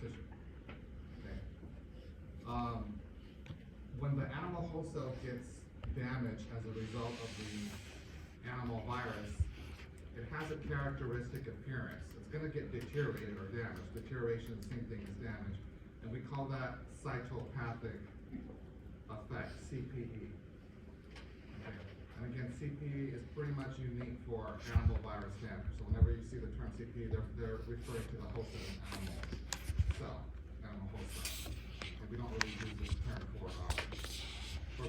tissue. Okay. When the animal host cell gets damaged as a result of the animal virus, it has a characteristic appearance. It's going to get deteriorated or damaged. Deterioration is the same thing as damage. And we call that cytopathic effect, CPE. Okay. And again, CPE is pretty much unique for animal virus damage. So whenever you see the term CPE, they're referring to the host of an animal cell, animal host cell. And we don't really use this term for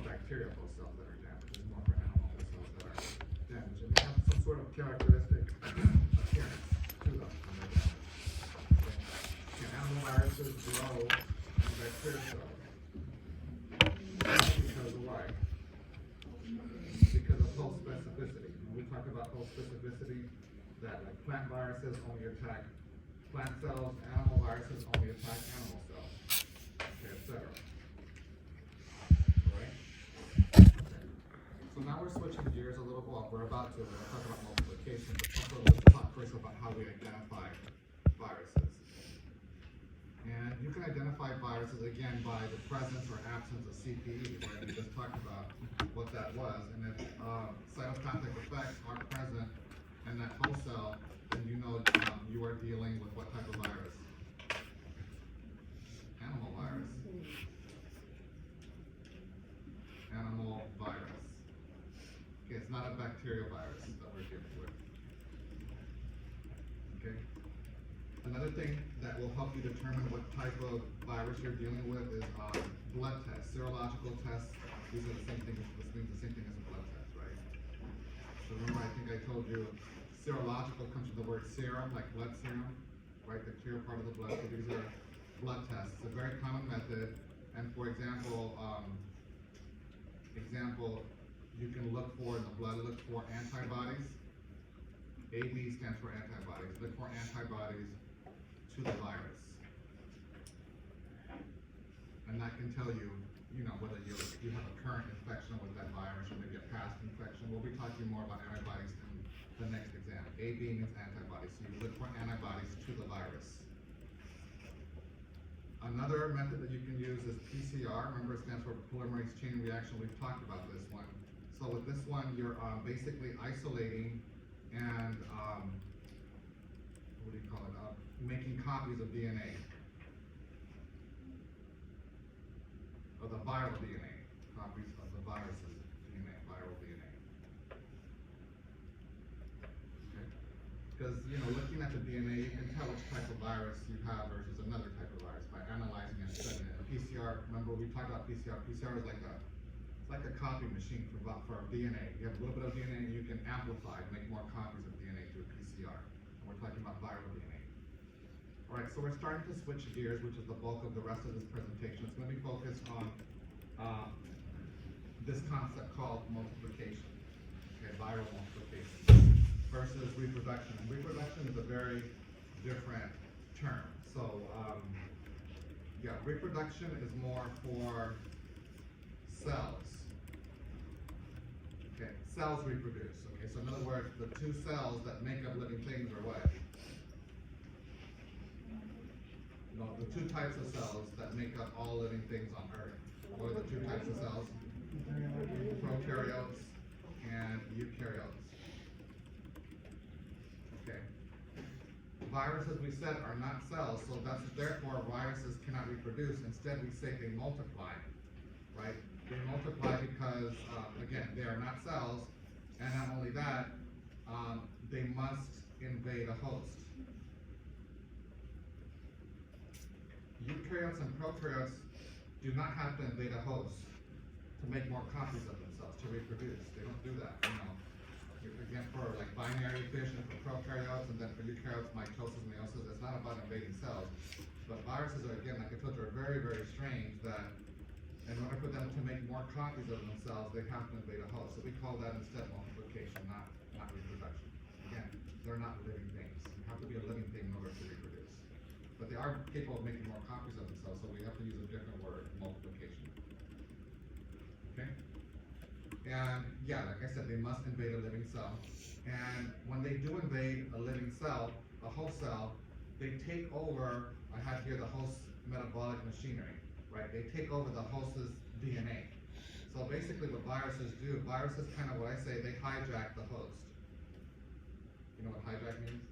bacterial host cells that are damaged. It's more for animal host cells that are damaged. And they have some sort of characteristic appearance to them when they're damaged. Okay. And animal viruses grow in bacterial cells. Because of why? Because of host specificity. When we talk about host specificity, that like plant viruses only attack plant cells, animal viruses only attack animal cells, okay, etc. Alright? Okay. So now we're switching gears a little bit. Well, we're about to talk about multiplication, but also let's talk first about how we identify viruses. And you can identify viruses again by the presence or absence of CPE, right? We just talked about what that was. And if cytopathic effects are present in that host cell, then you know you are dealing with what type of virus? Animal virus. Animal virus. Okay, it's not a bacterial virus that we're dealing with. Okay. Another thing that will help you determine what type of virus you're dealing with is blood tests, serological tests. These are the same thing. This means the same thing as a blood test, right? So remember, I think I told you serological comes from the word serum, like blood serum, right? The clear part of the blood. So these are blood tests. It's a very common method. And for example, you can look for in the blood, look for antibodies. AB stands for antibodies. Look for antibodies to the virus. And that can tell you, whether you have a current infection with that virus or maybe a past infection. We'll be talking more about antibodies in the next exam. AB means antibodies, so you look for antibodies to the virus. Another method that you can use is PCR. Remember, it stands for polymerase chain reaction. We've talked about this one. So with this one, you're basically isolating and making copies of DNA, of the viral DNA, copies of the virus's DNA, viral DNA. Okay? Because looking at the DNA, you can tell which type of virus you have versus another type of virus by analyzing and studying it. A PCR, remember we talked about PCR. PCR is like a copy machine for DNA. You have a little bit of DNA and you can amplify, make more copies of DNA through PCR. And we're talking about viral DNA. All right, so we're starting to switch gears, which is the bulk of the rest of this presentation. It's going to be focused on this concept called multiplication, okay, viral multiplication, versus reproduction. And reproduction is a very different term. So, reproduction is more for cells. Okay, cells reproduce. Okay, so in other words, the two cells that make up living things are what? The two types of cells that make up all living things on Earth. What are the two types of cells? Prokaryotes and eukaryotes. Okay. Viruses, we said, are not cells, so therefore viruses cannot reproduce. Instead, we say they multiply, right? They multiply because, again, they are not cells, and not only that, they must invade a host. Eukaryotes and prokaryotes do not have to invade a host to make more copies of themselves, to reproduce. They don't do that, Again, for like binary fission for prokaryotes, and then for eukaryotes, mitosis, meiosis, it's not about invading cells. But viruses are, again, like I told you, are very, very strange that in order for them to make more copies of themselves, they have to invade a host. So we call that instead multiplication, not reproduction. Again, they're not living things. You have to be a living thing in order to reproduce. But they are capable of making more copies of themselves, so we have to use a different word, multiplication. Okay? And like I said, they must invade a living cell. And when they do invade a living cell, a host cell, they take over, I have here the host metabolic machinery, right? They take over the host's DNA. So basically what viruses do, viruses kind of what I say, they hijack the host. You know what hijack means?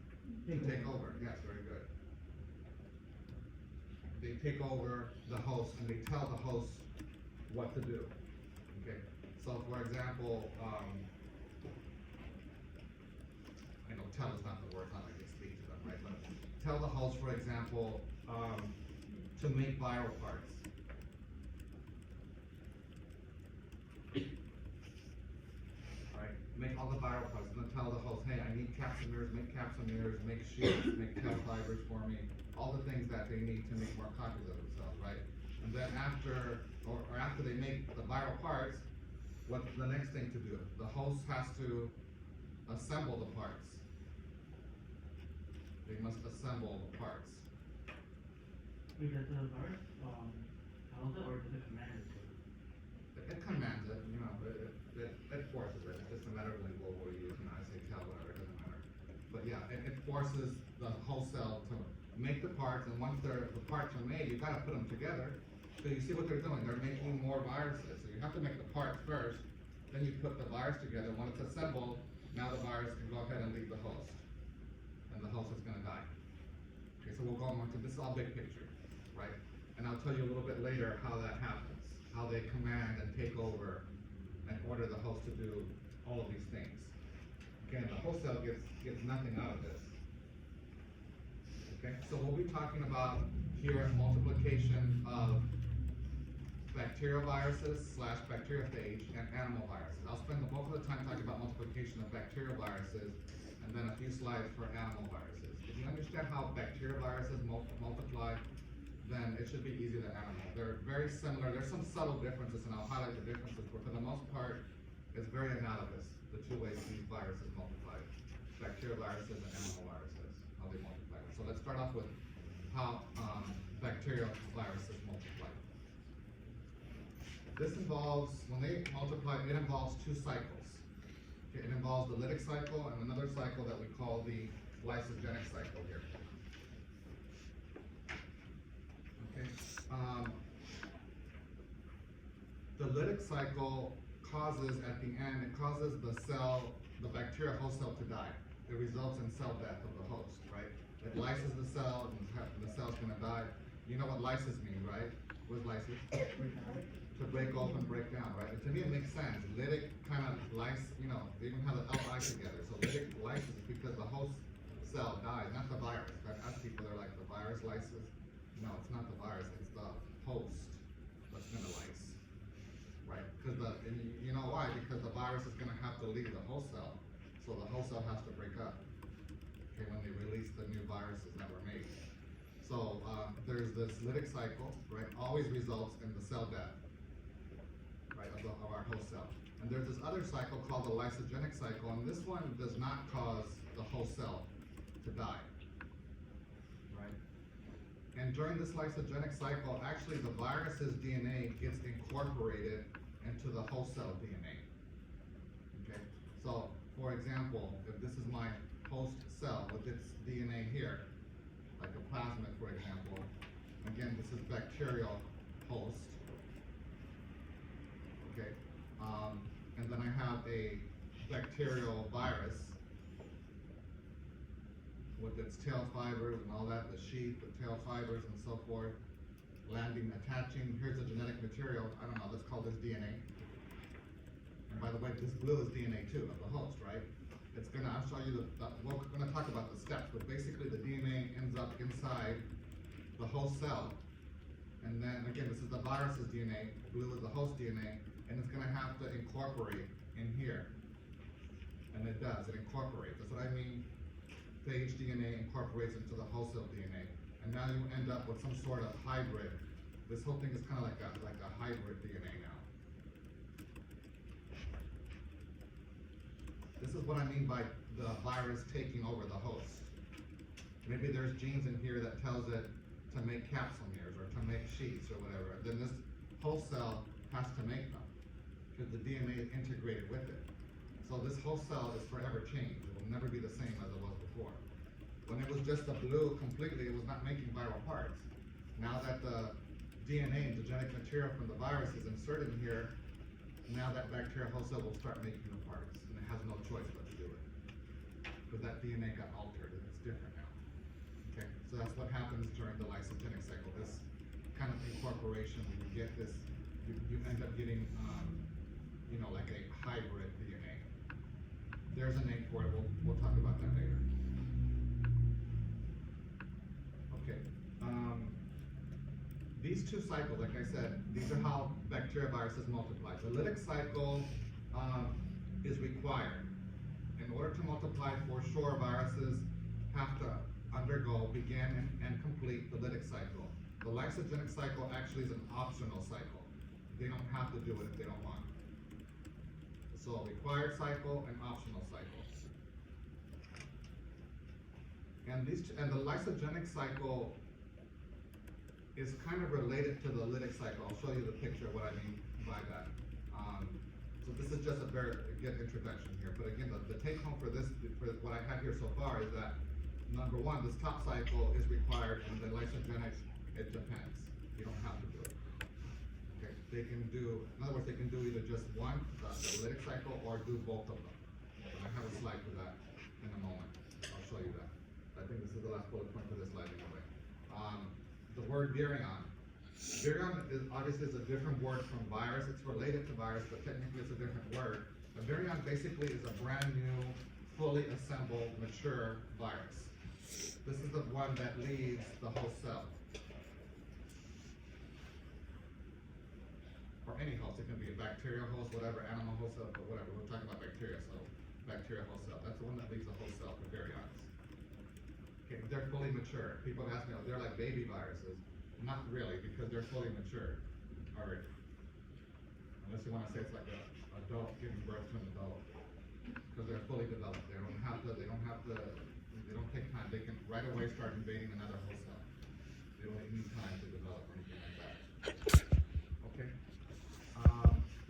Take over, yes, very good. They take over the host and they tell the host what to do. Okay, so for example, I know tell is not the word, not like they speak to them, right? But tell the host, for example, to make viral parts. Right? Make all the viral parts, and then tell the host, hey, I need capsomeres, make sheets, make tail fibers for me, all the things that they need to make more copies of themselves, right? And then after, or after they make the viral parts, what's the next thing to do? The host has to assemble the parts. They must assemble the parts. Because the virus tells it, or does it command it to? It commands it, you know, it forces it. It's just a matter of lingual where you use, you know, I say tell, whatever, it doesn't matter. But yeah, it forces the whole cell to make the parts, and once the parts are made, you gotta put them together. So you see what they're doing, they're making more viruses. So you have to make the parts first, then you put the virus together. When it's assembled, now the virus can go ahead and leave the host. And the host is gonna die. Okay, so we'll go on to, this is all big picture, right? And I'll tell you a little bit later how that happens, how they command and take over and order the host to do all of these things. Again, the host cell gets nothing out of this. Okay, so we'll be talking about here multiplication of bacterial viruses / bacteriophage and animal viruses. I'll spend the bulk of the time talking about multiplication of bacterial viruses and then a few slides for animal viruses. If you understand how bacterial viruses multiply, then it should be easy to animal. They're very similar. There's some subtle differences, and I'll highlight the differences, but for the most part, it's very analogous, the two ways these viruses multiply. Bacterial viruses and animal viruses, how they multiply. So let's start off with how bacterial viruses multiply. This involves, when they multiply, it involves two cycles. Okay, it involves the lytic cycle and another cycle that we call the lysogenic cycle here. Okay. The lytic cycle causes, at the end, it causes the cell, the bacterial host cell to die. It results in cell death of the host, right? It lyses the cell, and the cell's gonna die. You know what lysis means, right? What's lysis? To break open, break down, right? And to me, it makes sense. Lytic kind of lyse, you know, they even have the LI together. So lytic lysis is because the host cell dies, not the virus. I've asked people, they're like, the virus lysis? No, it's not the virus, it's the host that's gonna lyse, right? Because and you know why? Because the virus is gonna have to leave the host cell, so the host cell has to break up. Okay, when they release the new viruses that were made. So there's this lytic cycle, right? Always results in the cell death, right, of our host cell. And there's this other cycle called the lysogenic cycle, and this one does not cause the host cell to die, right? And during this lysogenic cycle, actually the virus's DNA gets incorporated into the host cell DNA. Okay, so for example, if this is my host cell with its DNA here, like a plasmid, for example, again, this is bacterial host. Okay, and then I have a bacterial virus with its tail fibers and all that, the sheath, the tail fibers and so forth, landing, attaching. Here's the genetic material. I don't know, let's call this DNA. And by the way, this blue is DNA too, of the host, right? It's gonna, I'll show you we're gonna talk about the steps, but basically the DNA ends up inside the host cell. And then again, this is the virus's DNA, blue is the host DNA, and it's gonna have to incorporate in here. And it does, it incorporates. That's what I mean. Phage DNA incorporates into the host cell DNA. And now you end up with some sort of hybrid. This whole thing is kind of like a hybrid DNA now. This is what I mean by the virus taking over the host. Maybe there's genes in here that tells it to make capsomeres or to make sheets or whatever. Then this host cell has to make them because the DNA is integrated with it. So this host cell is forever changed. It will never be the same as it was before. When it was just the blue completely, it was not making viral parts. Now that the DNA and the genetic material from the virus is inserted in here, now that bacterial host cell will start making the parts, and it has no choice but to do it. Because that DNA got altered, and it's different now. Okay, so that's what happens during the lysogenic cycle. This kind of incorporation, when you get this, you end up getting, like a hybrid DNA. There's a name for it, we'll talk about that later. Okay, these two cycles, like I said, these are how bacteria viruses multiply. The lytic cycle is required. In order to multiply, for sure, viruses have to begin and complete the lytic cycle. The lysogenic cycle actually is an optional cycle. They don't have to do it if they don't want. So required cycle and optional cycle. And the lysogenic cycle is kind of related to the lytic cycle. I'll show you the picture of what I mean by that. So this is just a very good introduction here. But again, the take home for what I had here so far is that number one, this top cycle is required, and the lysogenic, it depends. You don't have to do it. Okay, they can do, in other words, they can do either just one, the lytic cycle, or do both of them. And I have a slide for that in a moment. I'll show you that. I think this is the last bullet point for this slide anyway. The word virion. Virion is obviously a different word from virus. It's related to virus, but technically it's a different word. A virion basically is a brand new, fully assembled, mature virus. This is the one that leaves the host cell. Or any host, it can be a bacterial host, whatever, animal host cell, but whatever. We're talking about bacteria, so bacterial host cell. That's the one that leaves the host cell for virions. Okay, but they're fully mature. People ask me, oh, they're like baby viruses. Not really, because they're fully mature already. Unless you want to say it's like an adult giving birth to an adult. Because they're fully developed. They don't take time. They can right away start invading another host cell. They don't need time to develop or anything like that. Okay.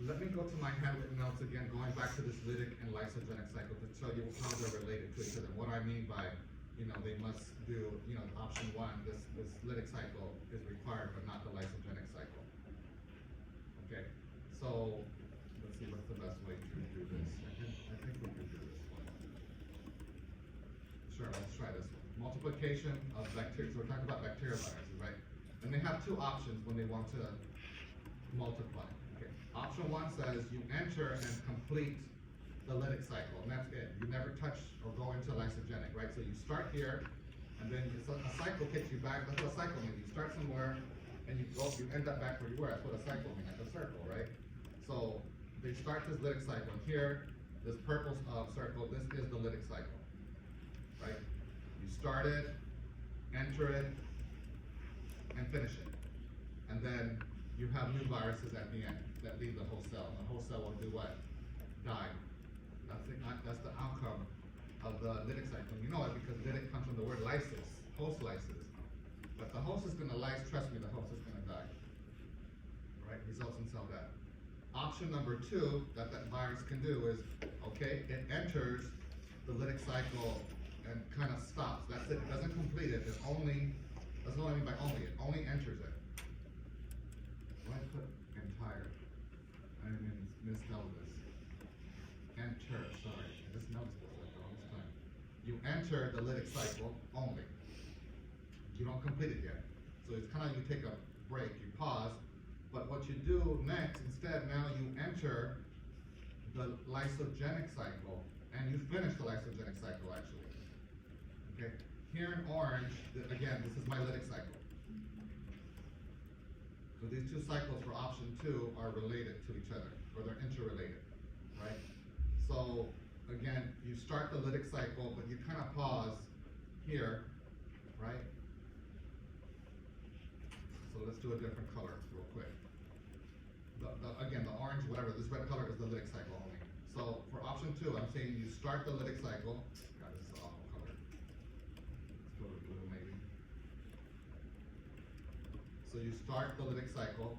Let me go to my handwritten notes again, going back to this lytic and lysogenic cycle to show you how they're related to each other. What I mean by, they must do, option one, this lytic cycle is required, but not the lysogenic cycle. Okay, so let's see what's the best way to do this. I think we can do this one. Sure, let's try this one. Multiplication of bacteria. So we're talking about bacterial viruses, right? And they have two options when they want to multiply. Okay. Option one says you enter and complete the lytic cycle, and that's it. You never touch or go into lysogenic, right? So you start here, and then a cycle takes you back. That's what a cycle means. You start somewhere, and you end up back where you were. That's what a cycle means, like a circle, right? So they start this lytic cycle, and here, this purple circle, this is the lytic cycle, right? You start it, enter it, and finish it. And then you have new viruses at the end that leave the host cell. And the host cell will do what? Die. That's the outcome of the lytic cycle. You know it because lytic comes from the word lysis, host lysis. But the host is going to lyse, trust me, the host is going to die. Right? Results in cell death. Option number two that virus can do is, okay, it enters the lytic cycle and kind of stops. That's it. It doesn't complete it. That's what I mean by only. It only enters it. Why put entire? I didn't misspell this. Enter, sorry. I just noticed this like all this time. You enter the lytic cycle only. You don't complete it yet. So it's kind of, you take a break, you pause, but what you do next, instead, now you enter the lysogenic cycle, and you finish the lysogenic cycle actually. Okay? Here in orange, again, this is my lytic cycle. So these two cycles for option two are related to each other, or they're interrelated, right? So again, you start the lytic cycle, but you kind of pause here, right? So let's do a different color real quick. Again, the orange, whatever, this red color is the lytic cycle only. So for option two, I'm saying you start the lytic cycle. God, this is an awful color. Let's go with blue maybe. So you start the lytic cycle,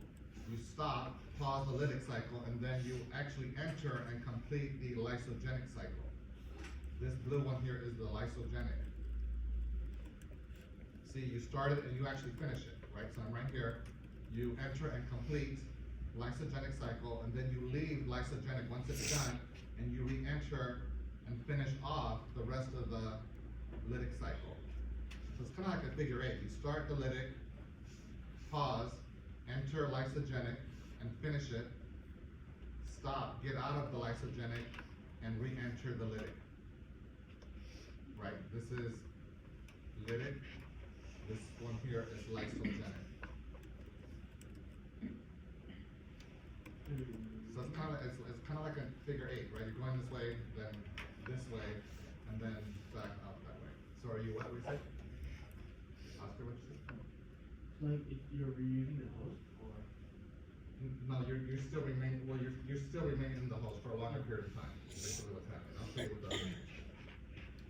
you stop, pause the lytic cycle, and then you actually enter and complete the lysogenic cycle. This blue one here is the lysogenic. See, you start it and you actually finish it, right? So I'm right here. You enter and complete lysogenic cycle, and then you leave lysogenic once it's done, and you re-enter and finish off the rest of the lytic cycle. So it's kind of like a figure eight. You start the lytic, pause, enter lysogenic, and finish it. Stop, get out of the lysogenic, and re-enter the lytic. Right, this is lytic. This one here is lysogenic. So it's kind of like a figure eight, right? You're going this way, then this way, and then back up that way. So are you what we said? Oscar, what you said? Like if you're reusing the host, or No, you're still remaining. Well, you're still remaining in the host for a longer period of time. Basically, what's happening. I'll show you what that means.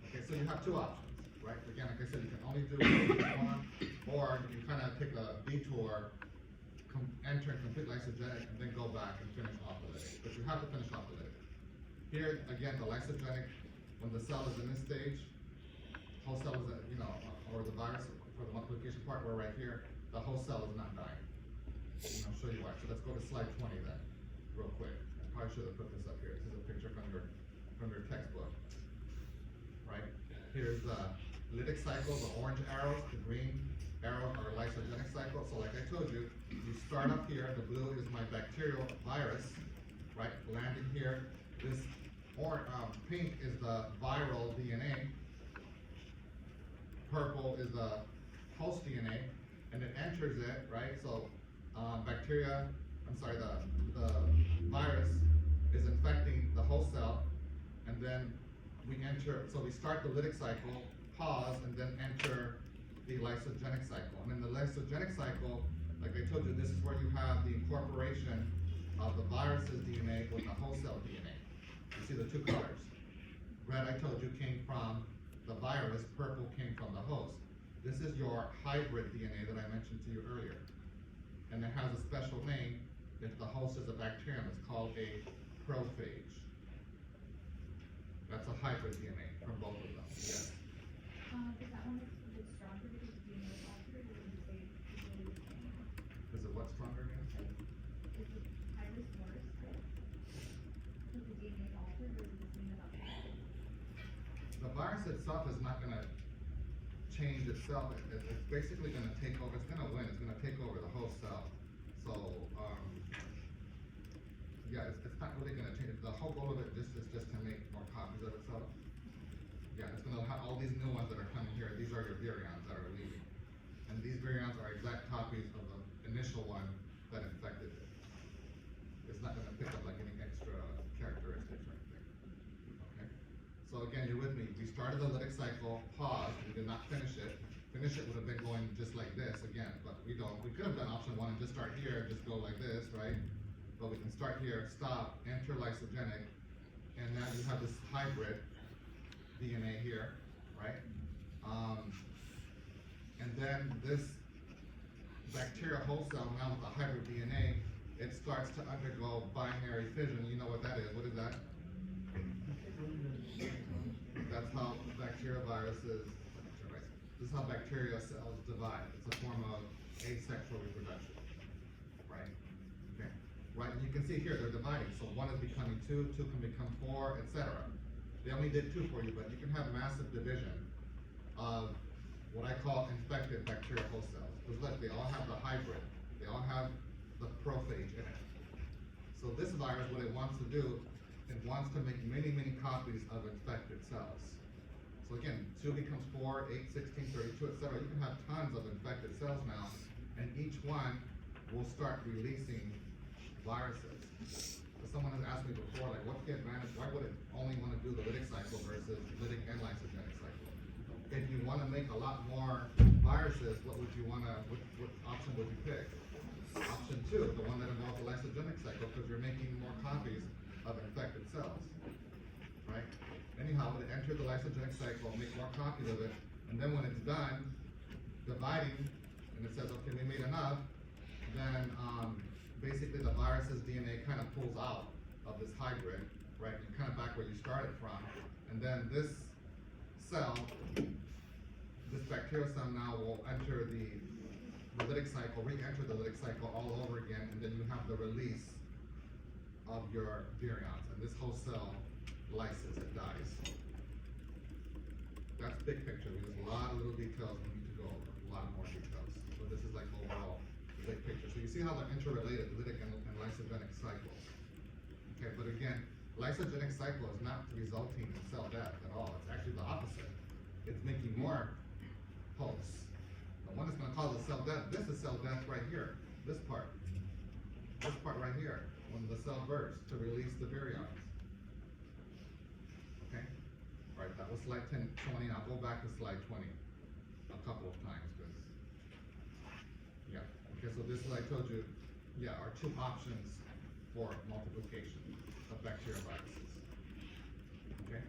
Okay, so you have two options, right? Again, like I said, you can only do one, or you can kind of take a detour, enter and complete lysogenic, and then go back and finish off the lytic. But you have to finish off the lytic. Here, again, the lysogenic, when the cell is in this stage, whole cell is, or the virus for the multiplication part, we're right here, the whole cell is not dying. And I'll show you why. So let's go to slide 20 then, real quick. I probably should have put this up here. This is a picture from your textbook. Right? Here's the lytic cycle, the orange arrows, the green arrows are lysogenic cycle. So like I told you, you start up here, the blue is my bacterial virus, right? Landing here. This pink is the viral DNA. Purple is the host DNA, and it enters it, right? So the virus is infecting the host cell, and then we start the lytic cycle, pause, and then enter the lysogenic cycle. And in the lysogenic cycle, like I told you, this is where you have the incorporation of the virus's DNA with the host cell DNA. You see the two colors. Red, I told you, came from the virus, purple came from the host. This is your hybrid DNA that I mentioned to you earlier. And it has a special name. If the host is a bacterium, it's called a prophage. That's a hybrid DNA from both of them. Yes. Is that one a bit stronger because the DNA is altered, or would you say it's really the same? Is it what stronger again? Is the virus worse? Is the DNA altered, or is it the same as altered? The virus itself is not gonna change itself. It's basically gonna take over. It's gonna win. It's gonna take over the whole cell. So, yeah, it's not really gonna change. The whole goal of it is just to make more copies of itself. Yeah, it's gonna have all these new ones that are coming here. These are your virions that are leaving. And these virions are exact copies of the initial one that infected it. It's not gonna pick up like any extra characteristics or anything. Okay? So again, you're with me. We started the lytic cycle, pause, we did not finish it. Finish it would have been going just like this again, but we don't. We could have done option one and just start here, just go like this, right? But we can start here, stop, enter lysogenic, and now you have this hybrid DNA here, right? And then this bacterial host cell, now with the hybrid DNA, it starts to undergo binary fission. You know what that is? What is that? That's how bacterial viruses, this is how bacterial cells divide. It's a form of asexual reproduction, right? Okay, right, and you can see here, they're dividing. So one is becoming two, two can become four, etc. They only did two for you, but you can have massive division of what I call infected bacterial host cells. Because look, they all have the hybrid. They all have the prophage in it. So this virus, what it wants to do, it wants to make many, many copies of infected cells. So again, 2 becomes 4, 8, 16, 32, etc. You can have tons of infected cells now, and each one will start releasing viruses. So someone has asked me before, like, what's the advantage? Why would it only want to do the lytic cycle versus lytic and lysogenic cycle? If you want to make a lot more viruses, what option would you pick? Option 2, the one that involves the lysogenic cycle, because you're making more copies of infected cells, right? Anyhow, it entered the lysogenic cycle, make more copies of it, and then when it's done dividing, and it says, okay, we made enough, then basically the virus's DNA kind of pulls out of this hybrid, right? And kind of back where you started from, and then this cell, this bacterial cell now will enter the lytic cycle, re-enter the lytic cycle all over again, and then you have the release of your virions, and this whole cell lyses, it dies. That's big picture. There's a lot of little details we need to go over, a lot more details. But this is like overall the big picture. So you see how they're interrelated, lytic and lysogenic cycles. Okay, but again, lysogenic cycle is not resulting in cell death at all. It's actually the opposite. It's making more pulse. The one that's going to cause a cell death, this is cell death right here. This part right here, when the cell bursts to release the virions. Okay? All right, that was slide 10, 20. I'll go back to slide 20 a couple of times because, yeah. Okay, so this is what I told you, yeah, are two options for multiplication of bacterial viruses. Okay?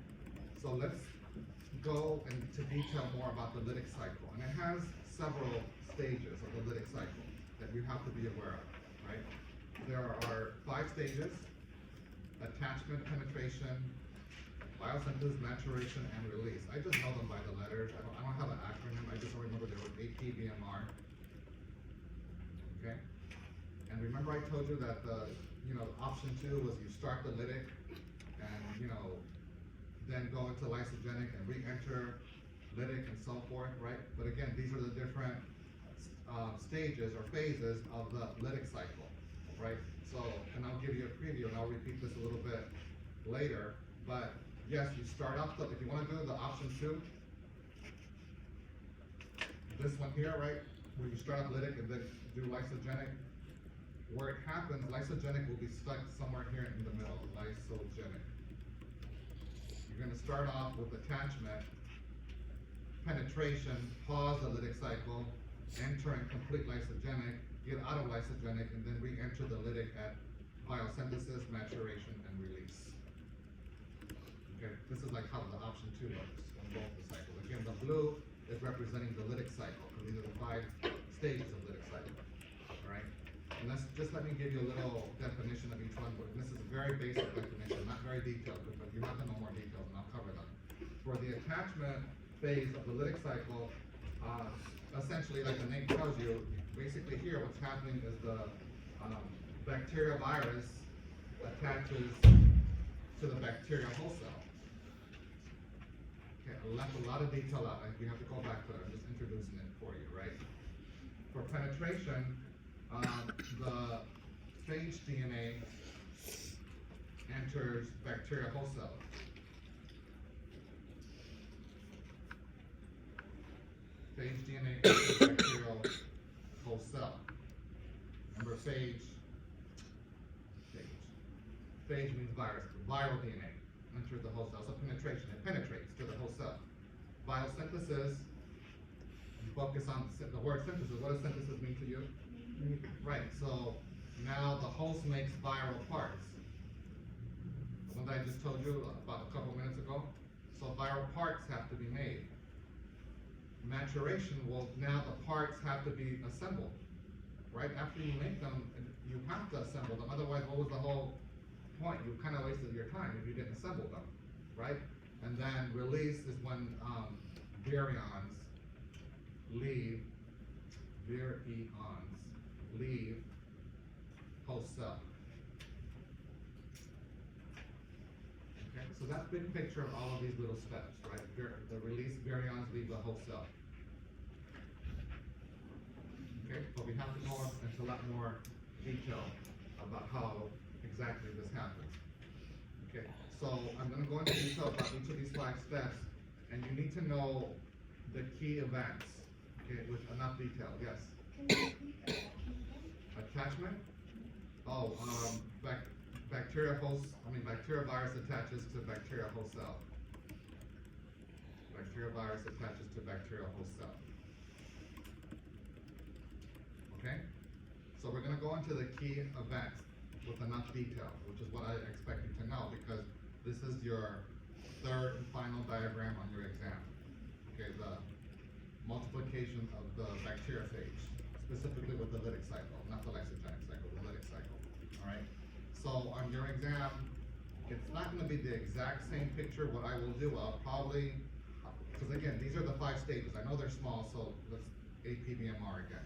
So let's go into detail more about the lytic cycle. And it has several stages of the lytic cycle that you have to be aware of, right? There are 5 stages: attachment, penetration, biosynthesis, maturation, and release. I just know them by the letters. I don't have an acronym. I just remember there was APVMR. Okay? And remember I told you that the, option 2 was you start the lytic and, then go into lysogenic and re-enter lytic and so forth, right? But again, these are the different stages or phases of the lytic cycle, right? So, and I'll give you a preview, and I'll repeat this a little bit later, but yes, you start off, if you want to do the option 2, this one here, right, where you start off lytic and then do lysogenic, where it happens, lysogenic will be stuck somewhere here in the middle, lysogenic. You're going to start off with attachment, penetration, pause the lytic cycle, enter and complete lysogenic, get out of lysogenic, and then re-enter the lytic at biosynthesis, maturation, and release. Okay, this is like how the option 2 works on both the cycles. Again, the blue is representing the lytic cycle, because these are the 5 stages of lytic cycle. All right, and let me give you a little definition of each one. This is a very basic definition, not very detailed, but you have to know more details, and I'll cover them. For the attachment phase of the lytic cycle, essentially, like the name tells you, basically here what's happening is the bacterial virus attaches to the bacterial host cell. Okay, I left a lot of detail out, and we have to go back to it. I'm just introducing it for you, right? For penetration, the phage DNA enters bacterial host cell. Phage DNA enters bacterial host cell. Remember phage means virus. Viral DNA enters the host cell. So penetration, it penetrates to the host cell. Biosynthesis, you focus on the word synthesis. What does synthesis mean to you? Right, so now the host makes viral parts. The one that I just told you about a couple minutes ago. So viral parts have to be made. Maturation now the parts have to be assembled. Right, after you make them, you have to assemble them. Otherwise, what was the whole point? You kind of wasted your time if you didn't assemble them, right? And then release is when virions leave host cell. Okay, so that's big picture of all of these little steps, right? The release virions leave the host cell. Okay, but we have to go into a lot more detail about how exactly this happens. Okay, so I'm going to go into detail about each of these 5 steps, and you need to know the key events, okay, with enough detail. Yes? Can you repeat the Attachment? Oh, bacterial virus attaches to bacterial host cell. Bacterial virus attaches to bacterial host cell. Okay? So we're going to go into the key events with enough detail, which is what I expect you to know, because this is your 3rd and final diagram on your exam. Okay, the multiplication of the bacteriophage, specifically with the lytic cycle, not the lysogenic cycle, the lytic cycle. All right? So on your exam, it's not going to be the exact same picture. What I will do, I'll probably Because again, these are the 5 stages. I know they're small, so let's APBMR again.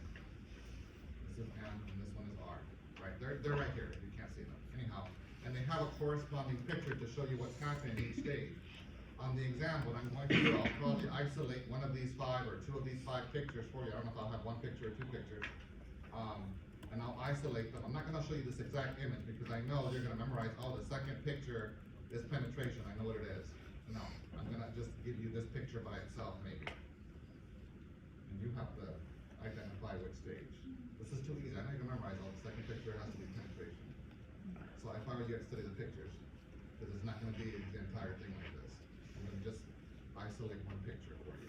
This is M and this one is R, right? They're right here, you can't see them. Anyhow, and they have a corresponding picture to show you what's happening in each stage. On the exam, what I'm going to do, I'll probably isolate one of these 5 or 2 of these 5 pictures for you. I don't know if I'll have 1 picture or 2 pictures. And I'll isolate them. I'm not gonna show you this exact image because I know you're gonna memorize, oh, the second picture is penetration. I know what it is. No, I'm gonna just give you this picture by itself maybe. And you have to identify which stage. This is too easy. I know you can memorize all the second picture has to be penetration. So if I were you, I'd study the pictures, because it's not gonna be the entire thing like this. I'm gonna just isolate one picture for you,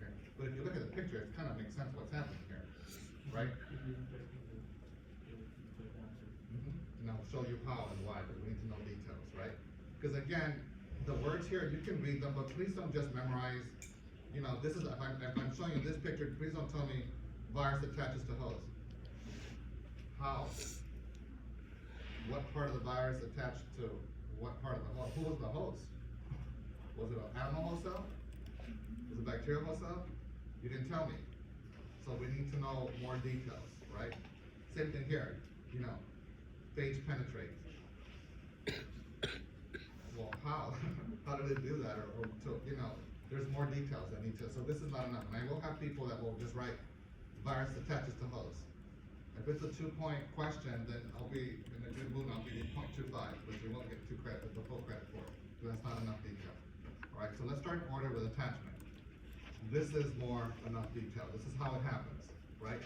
okay? But if you look at the picture, it kind of makes sense what's happening here, right? And I'll show you how and why, but we need to know details, right? Because again, the words here, you can read them, but please don't just memorize, you know, this is, if I'm showing you this picture, please don't tell me virus attaches to host. How? What part of the virus attached to what part of the host? Who was the host? Was it an animal host cell? Was it a bacterial host cell? You didn't tell me. So we need to know more details, right? Same thing here, you know, phage penetrate. Well, how? How did it do that? Or to, you know, there's more details that need to, so this is not enough. And I will have people that will just write virus attaches to host. If it's a 2-point question, then I'll be in a good mood, I'll give you 0.25, but you won't get the full credit for it, because that's not enough detail. All right, so let's start in order with attachment. This is more enough detail. This is how it happens, right?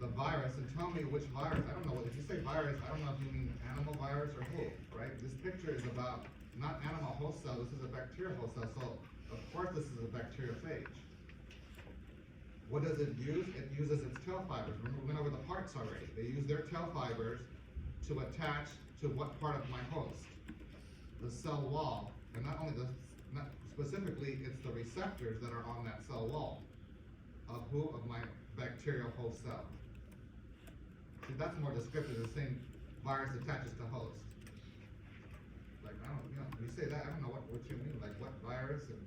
The virus, and tell me which virus. I don't know, if you say virus, I don't know if you mean animal virus or who, right? This picture is about not animal host cell, this is a bacterial host cell, so of course this is a bacteriophage. What does it use? It uses its tail fibers. Remember, we went over the parts already. They use their tail fibers to attach to what part of my host? The cell wall. And not only not specifically, it's the receptors that are on that cell wall of who? Of my bacterial host cell. See, that's more descriptive than saying virus attaches to host. Like, I don't, you know, when you say that, I don't know what you mean. Like, what virus and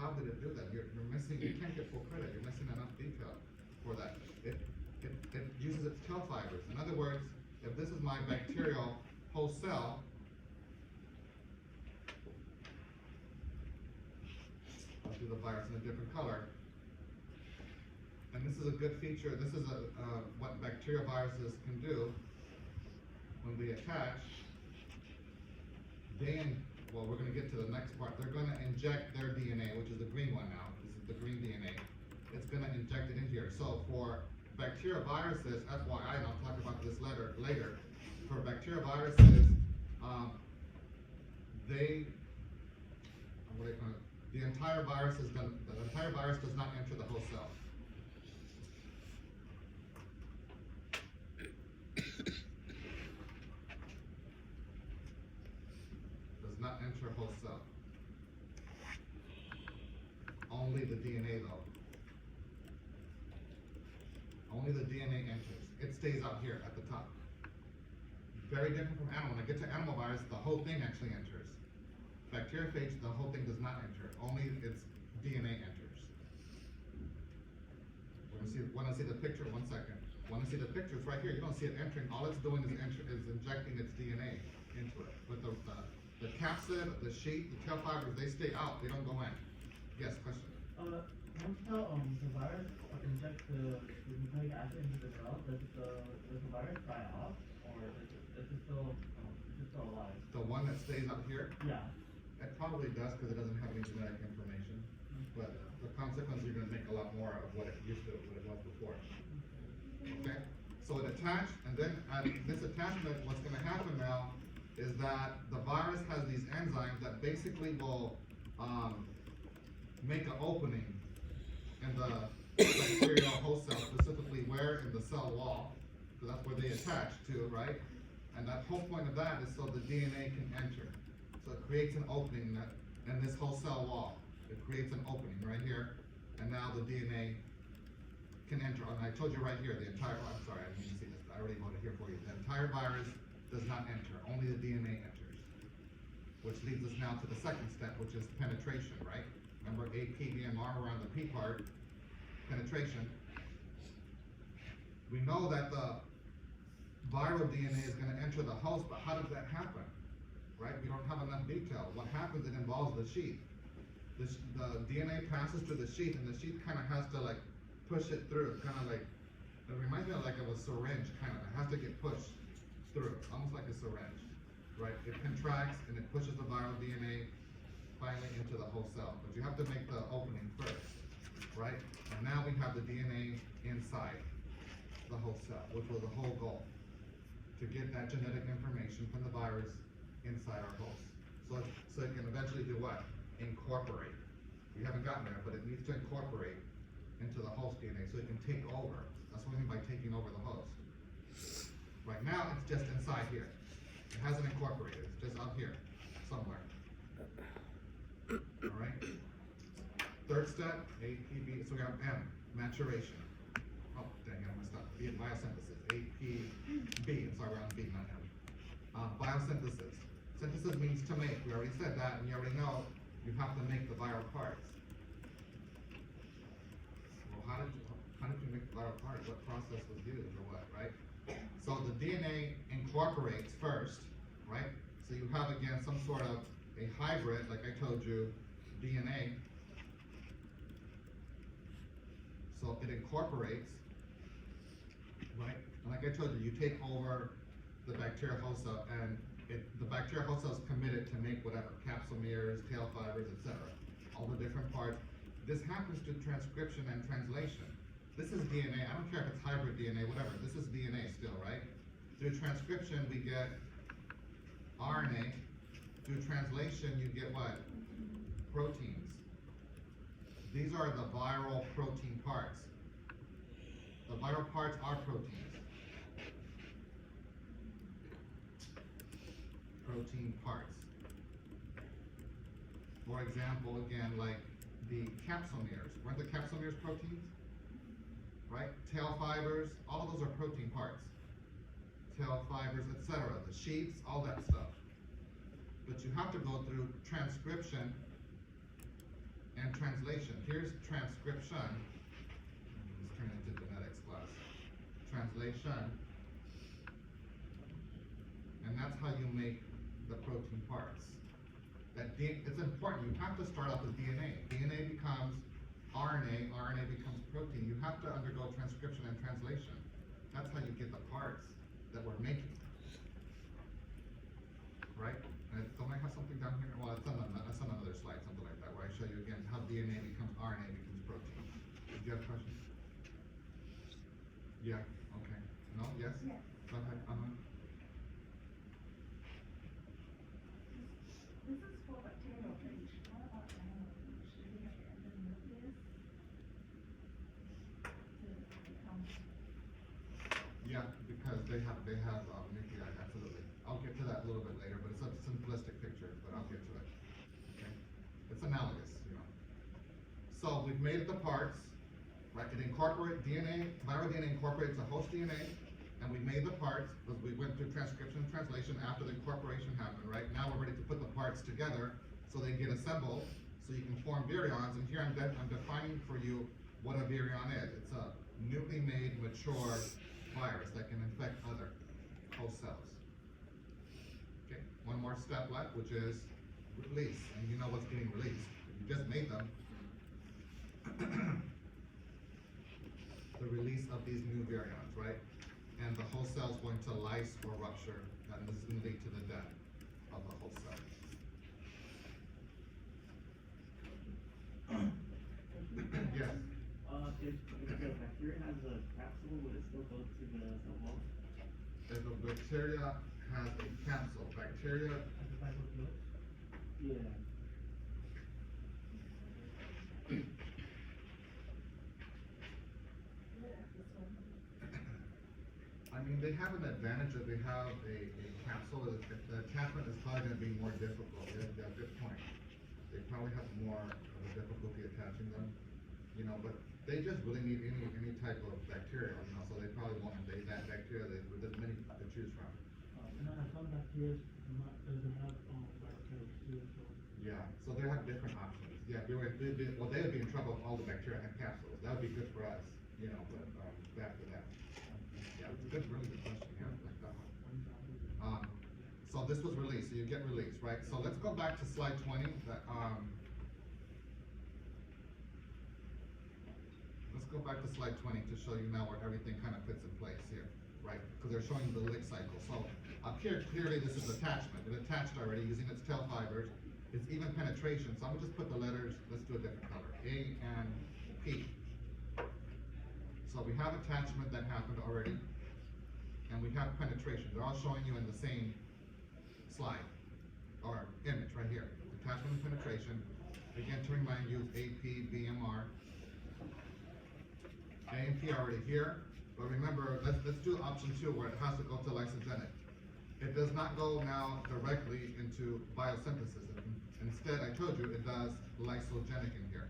how did it do that? You're missing, you can't get full credit. You're missing enough detail for that. It uses its tail fibers. In other words, if this is my bacterial host cell, I'll do the virus in a different color. And this is a good feature. This is what bacterial viruses can do when they attach. Well, we're going to get to the next part. They're going to inject their DNA, which is the green one now. This is the green DNA. It's going to inject it in here. So for bacterial viruses, FYI, and I'll talk about this later. For bacterial viruses, the entire virus does not enter the host cell. Not enter host cell. Only the DNA though. Only the DNA enters. It stays out here at the top. Very different from animal. When I get to animal virus, the whole thing actually enters. Bacteriophage, the whole thing does not enter. Only its DNA enters. Want to see the picture? 1 second. Want to see the picture? It's right here. You don't see it entering. All it's doing is injecting its DNA into it. But the capsid, the sheet, the tail fibers, they stay out. They don't go in. Yes, question? Once the virus injects the nucleic acid into the cell, does the virus die off, or is it still alive? The one that stays out here? Yeah. It probably does because it doesn't have any genetic information. But the consequence, you're going to make a lot more of what it used to, what it was before. Okay? So it attached, and then at this attachment, what's going to happen now is that the virus has these enzymes that basically will make an opening in the bacterial host cell, specifically where in the cell wall. So that's where they attach to, right? And that whole point of that is so the DNA can enter. So it creates an opening in this whole cell wall. It creates an opening right here, and now the DNA can enter. And I told you right here, I'm sorry, I didn't mean to see this. I already wrote it here for you. The entire virus does not enter, only the DNA enters. Which leads us now to the second step, which is penetration, right? remember APDMR around the P part, penetration. We know that the viral DNA is gonna enter the host, but how does that happen? Right, we don't have enough detail. What happens, it involves the sheath. The DNA passes through the sheath, and the sheath kinda has to like push it through, kinda like, it reminds me of like of a syringe, kind of, it has to get pushed through, almost like a syringe, right? It contracts and it pushes the viral DNA finally into the whole cell, but you have to make the opening first, right? And now we have the DNA inside the whole cell, which was the whole goal, to get that genetic information from the virus inside our host. So it can eventually do what? Incorporate. We haven't gotten there, but it needs to incorporate into the host DNA so it can take over. That's what I mean by taking over the host. Right now, it's just inside here. It hasn't incorporated, it's just up here, somewhere. All right? Third step, APB, so we have M, maturation. Oh, dang it, I messed up. B, biosynthesis, APB, I'm sorry, we're on B, not M. Biosynthesis. Synthesis means to make, we already said that, and you already know you have to make the viral parts. Well, how did you make the viral parts? What process was used or what, right? So the DNA incorporates first, right? So you have again some sort of a hybrid, like I told you, DNA. So it incorporates, right? And like I told you, you take over the bacterial host cell, and the bacterial host cell is committed to make whatever, capsomeres, tail fibers, etc. All the different parts. This happens through transcription and translation. This is DNA, I don't care if it's hybrid DNA, whatever, this is DNA still, right? Through transcription, we get RNA. Through translation, you get what? Proteins. These are the viral protein parts. The viral parts are proteins. Protein parts. For example, again, like the capsomeres. Weren't the capsomeres proteins? Right? Tail fibers, all of those are protein parts. Tail fibers, etc. The sheaths, all that stuff. But you have to go through transcription and translation. Here's transcription. Let's turn it into genetics class. Translation. And that's how you make the protein parts. It's important. You have to start off with DNA. DNA becomes RNA, RNA becomes protein. You have to undergo transcription and translation. That's how you get the parts that we're making. Right? And don't I have something down here? Well, it's on another slide, something like that, where I show you again how DNA becomes RNA becomes protein. Did you have a question? Yeah, okay. No, yes? Yes. Go ahead, This is for bacterial phage. What about animal phage? Do we have to endonuclease to become? Yeah, because they have nuclei, absolutely. I'll get to that a little bit later, but it's a simplistic picture, but I'll get to it. Okay? It's analogous, you know. So we've made the parts, right? It incorporates DNA, viral DNA incorporates the host DNA, and we made the parts because we went through transcription and translation after the incorporation happened, right? Now we're ready to put the parts together so they get assembled, so you can form virions. And here I'm defining for you what a virion is. It's a newly made, mature virus that can infect other host cells. Okay, one more step left, which is release. And you know what's getting released. You just made them. The release of these new virions, right? And the whole cell is going to lyse or rupture, and this is going to lead to the death of the whole cell. Yes? If the bacteria has a capsule, would it still go to the cell wall? If a bacteria has a capsule, bacteria, As a type of field? Yeah. I mean, they have an advantage that they have a capsule. The attachment is probably going to be more difficult. They have a good point. They probably have more of a difficulty attaching them, you know, but they just really need any type of bacteria, you know, so they probably won't invade that bacteria. There's many to choose from. And I have some bacteria doesn't have bacteria too, so. Yeah, so they have different options. Yeah, they would be in trouble if all the bacteria had capsules. That would be good for us, you know, but, bad for them. Yeah, it's a good, really good question, yeah, I like that one. So this was released, so you get released, right? So let's go back to slide 20, let's go back to slide 20 to show you now where everything kind of fits in place here, right? Because they're showing you the lick cycle. So up here, clearly this is attachment. It attached already using its tail fibers. It's even penetration. So I'm gonna just put the letters, let's do a different color, A and P. So we have attachment that happened already, and we have penetration. They're all showing you in the same slide, or image right here. Attachment and penetration. Again, to remind you, AP, BMR. A and P are already here, but remember, let's do option 2 where it has to go to lysogenic. It does not go now directly into biosynthesis. Instead, I told you, it does lysogenic in here.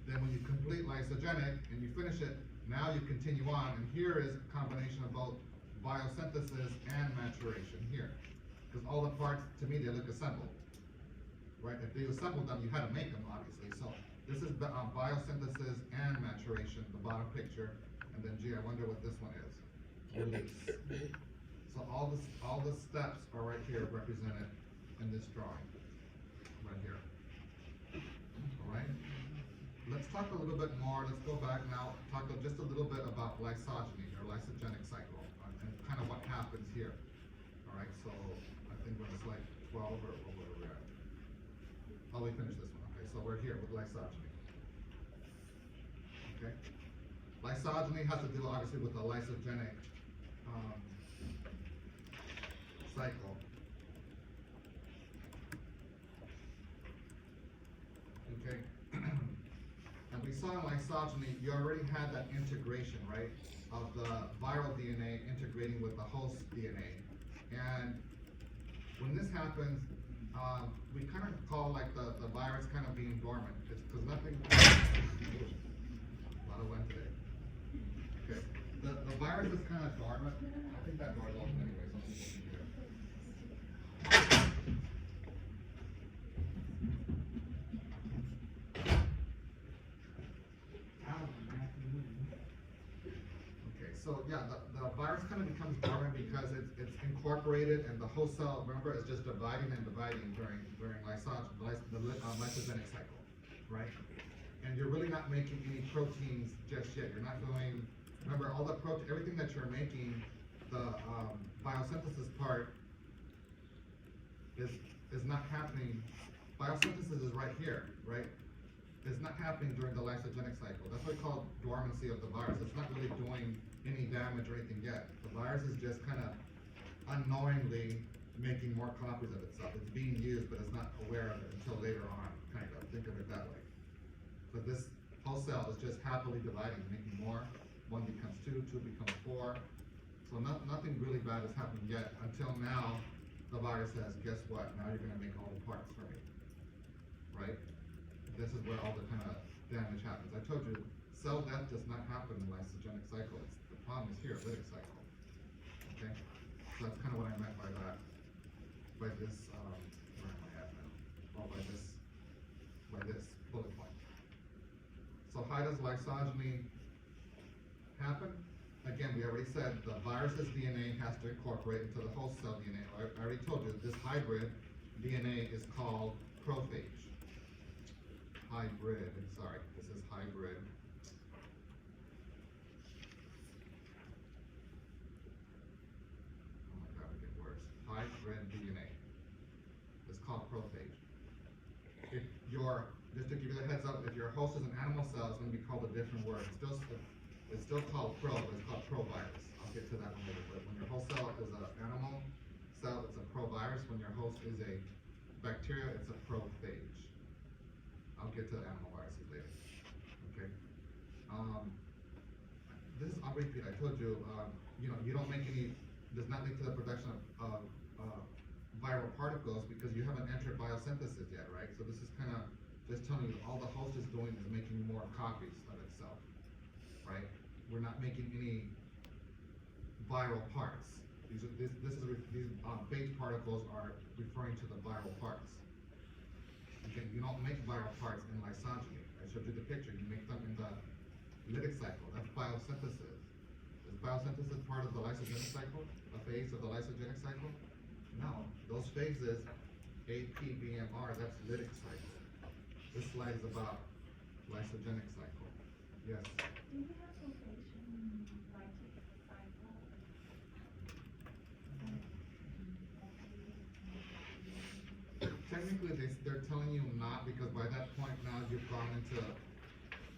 Then when you complete lysogenic and you finish it, now you continue on, and here is a combination of both biosynthesis and maturation here. Because all the parts, to me, they look assembled, right? If they assembled them, you had to make them, obviously. So this is biosynthesis and maturation, the bottom picture, and then, gee, I wonder what this one is. Release. So all the steps are right here represented in this drawing, right here. All right? Let's talk a little bit more. Let's go back now, talk just a little bit about lysogeny or lysogenic cycle, and kind of what happens here. All right, so I think we're on slide 12 or where we're at. Oh, we finished this one. Okay, so we're here with lysogeny. Okay? Lysogeny has to do obviously with the lysogenic cycle. Okay? And we saw in lysogeny, you already had that integration, right? Of the viral DNA integrating with the host DNA. And when this happens, we kind of call like the virus kind of being dormant. It's because nothing, a lot of wind today. Okay, the virus is kind of dormant. I think that door's open anyway, so people can hear. Okay, so yeah, the virus kind of becomes dormant because it's incorporated, and the host cell, remember, is just dividing and dividing during lysogenic cycle, right? And you're really not making any proteins just yet. You're not doing, remember, all the protein, everything that you're making, the biosynthesis part is not happening. Biosynthesis is right here, right? It's not happening during the lysogenic cycle. That's what we call dormancy of the virus. It's not really doing any damage or anything yet. The virus is just kind of unknowingly making more copies of itself. It's being used, but it's not aware of it until later on, kind of. Think of it that way. So this host cell is just happily dividing, making more. 1 becomes 2, 2 becomes 4. So nothing really bad is happening yet until now the virus says, guess what? Now you're going to make all the parts for me, right? This is where all the kind of damage happens. I told you, cell death does not happen in the lysogenic cycle. The problem is here, lytic cycle. Okay? So that's kind of what I meant by that. By this, where am I at now? Oh, by this bullet point. So how does lysogeny happen? Again, we already said the virus's DNA has to incorporate into the host cell DNA. I already told you this hybrid DNA is called prophage. Hybrid, sorry, this is hybrid. Oh my God, it gets worse. Hybrid DNA. It's called prophage. If your, just to give you the heads up, if your host is an animal cell, it's going to be called a different word. It's still called pro, but it's called provirus. I'll get to that in a little bit. When your host cell is an animal cell, it's a provirus. When your host is a bacteria, it's a prophage. I'll get to the animal viruses later. Okay. This is on repeat. I told you, you don't make any. Does not lead to the production of viral particles because you haven't entered biosynthesis yet, right? So this is kind of just telling you all the host is doing is making more copies of itself, right? We're not making any viral parts. These phage particles are referring to the viral parts. again, you don't make viral parts in lysogeny. I showed you the picture, you make them in the lytic cycle, that's biosynthesis. Is biosynthesis part of the lysogenic cycle, a phase of the lysogenic cycle? No, those phases, A, P, B, and R, that's lytic cycle. This slide is about lysogenic cycle. Yes? Do you have location lytic cycle? Technically, they're telling you not, because by that point now you've gone into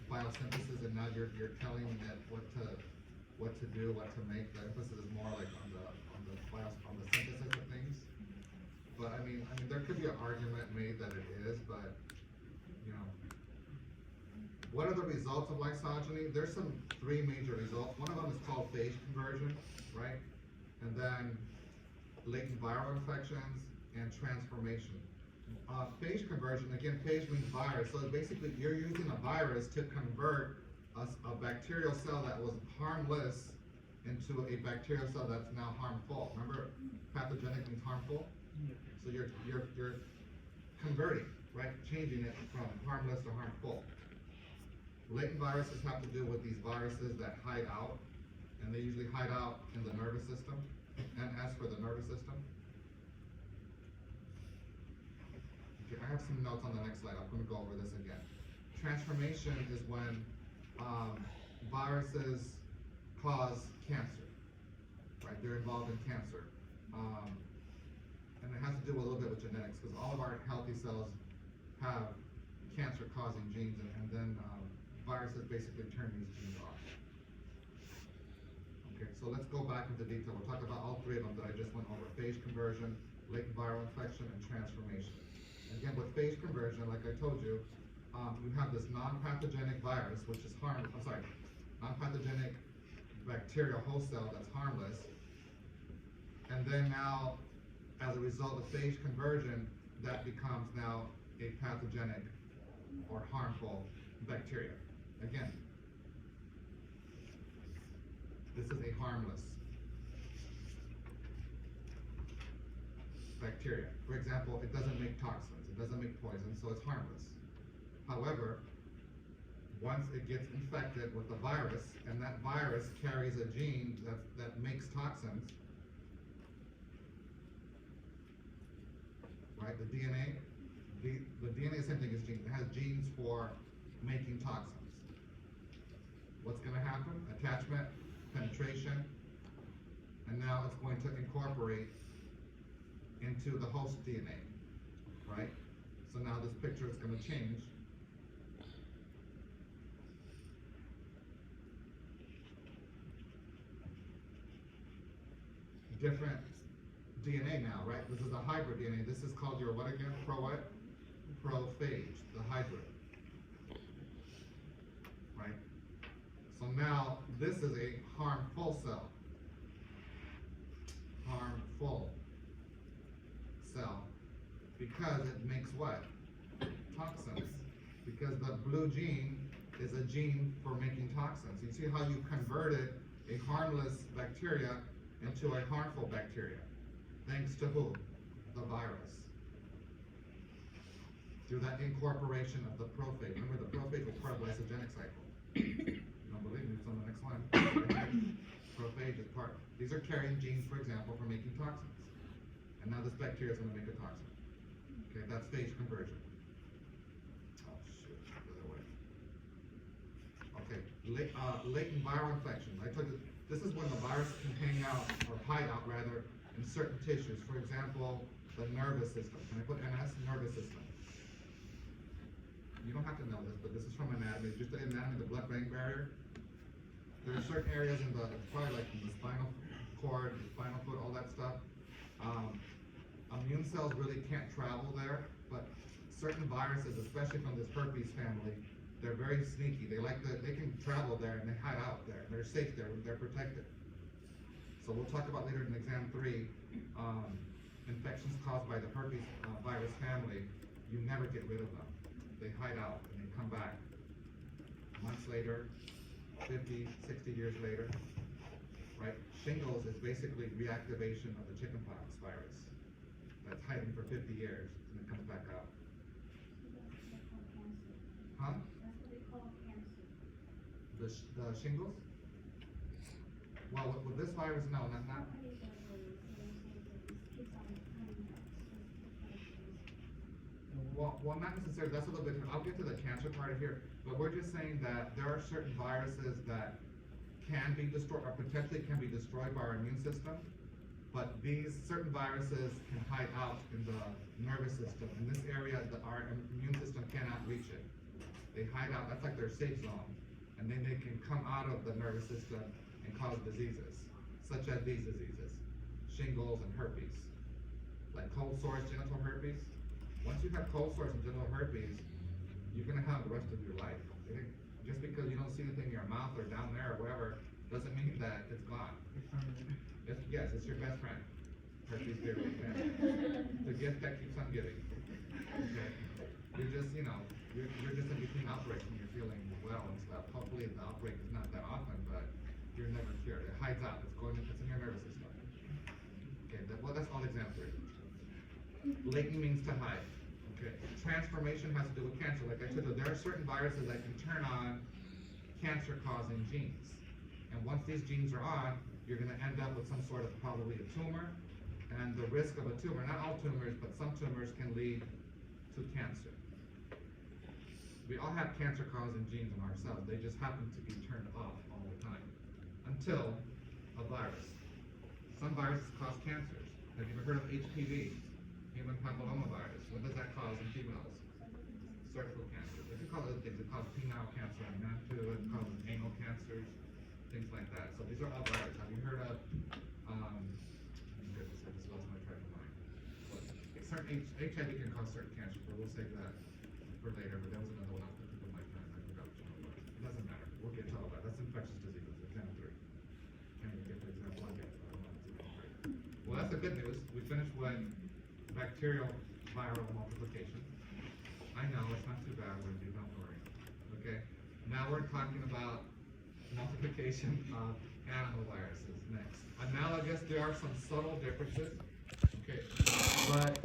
biosynthesis, and now you're telling it what to do, what to make. The emphasis is more like on the synthesis of things. But I mean, there could be an argument made that it is, but you know, what are the results of lysogeny? There's some three major results. One of them is called phage conversion, right? And then latent viral infections and transformation. Phage conversion, again, phage means virus, so basically you're using a virus to convert a bacterial cell that was harmless into a bacterial cell that's now harmful. Remember, pathogenic means harmful? So you're converting, right? Changing it from harmless to harmful. Latent viruses have to do with these viruses that hide out, and they usually hide out in the nervous system. And as for the nervous system, okay, I have some notes on the next slide. I'm going to go over this again. Transformation is when viruses cause cancer, right? They're involved in cancer. And it has to do a little bit with genetics, because all of our healthy cells have cancer-causing genes, and then viruses basically turn these genes off. Okay, so let's go back into detail. We'll talk about all three of them that I just went over: phage conversion, latent viral infection, and transformation. Again, with phage conversion, like I told you, you have this non-pathogenic virus, which is non-pathogenic bacterial host cell that's harmless. And then now, as a result of phage conversion, that becomes now a pathogenic or harmful bacteria. Again, this is a harmless bacteria. For example, it doesn't make toxins, it doesn't make poison, so it's harmless. However, once it gets infected with the virus, and that virus carries a gene that makes toxins, right? The DNA is the same thing as genes. It has genes for making toxins. What's going to happen? Attachment, penetration, and now it's going to incorporate into the host DNA, right? So now this picture is going to change. Different DNA now, right? This is a hybrid DNA. This is called your what again? Prophage, the hybrid. Right? So now this is a harmful cell. Harmful cell. Because it makes what? Toxins. Because the blue gene is a gene for making toxins. You see how you converted a harmless bacteria into a harmful bacteria. Thanks to who? The virus. Through that incorporation of the prophage. Remember, the prophage was part of the lysogenic cycle. You don't believe me? It's on the next one. Prophage is part. These are carrying genes, for example, for making toxins. And now this bacteria is going to make a toxin. Okay, that's phage conversion. Oh, shoot. The other way. Okay, latent viral infection. I told you, this is when the virus can hang out, or hide out rather, in certain tissues. For example, the nervous system. Can I put NS? Nervous system. You don't have to know this, but this is from anatomy. Just the anatomy, the blood-brain barrier. There are certain areas in the, probably like in the spinal cord, the spinal fluid, all that stuff. Immune cells really can't travel there, but certain viruses, especially from this herpes family, they're very sneaky. They can travel there and they hide out there. They're safe there. They're protected. So we'll talk about later in exam 3, infections caused by the herpes virus family. You never get rid of them. They hide out and they come back months later, 50, 60 years later, right? Shingles is basically reactivation of the chickenpox virus that's hiding for 50 years and it comes back out. Huh? That's what they call cancer. The shingles? Well, with this virus, no, not. Nobody does what it is, so they're saying that this keeps on coming back, so it's just Well, not necessarily, that's a little bit, I'll get to the cancer part of here, but we're just saying that there are certain viruses that can be destroyed, or potentially can be destroyed by our immune system, but these certain viruses can hide out in the nervous system. In this area, our immune system cannot reach it. They hide out, that's like their safe zone, and then they can come out of the nervous system and cause diseases, such as these diseases, shingles and herpes. Like cold sores, genital herpes. Once you have cold sores and genital herpes, you're gonna have the rest of your life. Just because you don't see anything in your mouth or down there or wherever, doesn't mean that it's gone. Yes, it's your best friend. Herpes virus. The gift that keeps on giving. Okay? You're just, you're just in between outbreaks when you're feeling well and stuff. Hopefully the outbreak is not that often, but you're never cured. It hides out. It's in your nervous system. Okay, well, that's all exemplary. Latent means to hide. Okay. Transformation has to do with cancer. Like I said, there are certain viruses that can turn on cancer-causing genes. And once these genes are on, you're going to end up with some sort of probably a tumor. And the risk of a tumor, not all tumors, but some tumors can lead to cancer. We all have cancer-causing genes in ourselves. They just happen to be turned off all the time. Until a virus. Some viruses cause cancers. Have you ever heard of HPV? Human papillomavirus. What does that cause in females? Cervical cancer. It can cause other things. It causes penile cancer in men too. It causes anal cancers, things like that. So these are all viruses. Have you heard of, goodness, this was my track of mind. Certain HIV can cause certain cancer, but we'll save that for later. But there was another one off the tip of my tongue. I forgot which one it was. It doesn't matter. We'll get to all that. That's infectious diseases. Exam 3. Can't even get to exam 1 yet. I don't know. It's exam 3. Well, that's the good news. We finished with bacterial viral multiplication. I know, it's not too bad, Wendy, don't worry. Okay? Now we're talking about multiplication of animal viruses next. Analogous, there are some subtle differences. Okay? But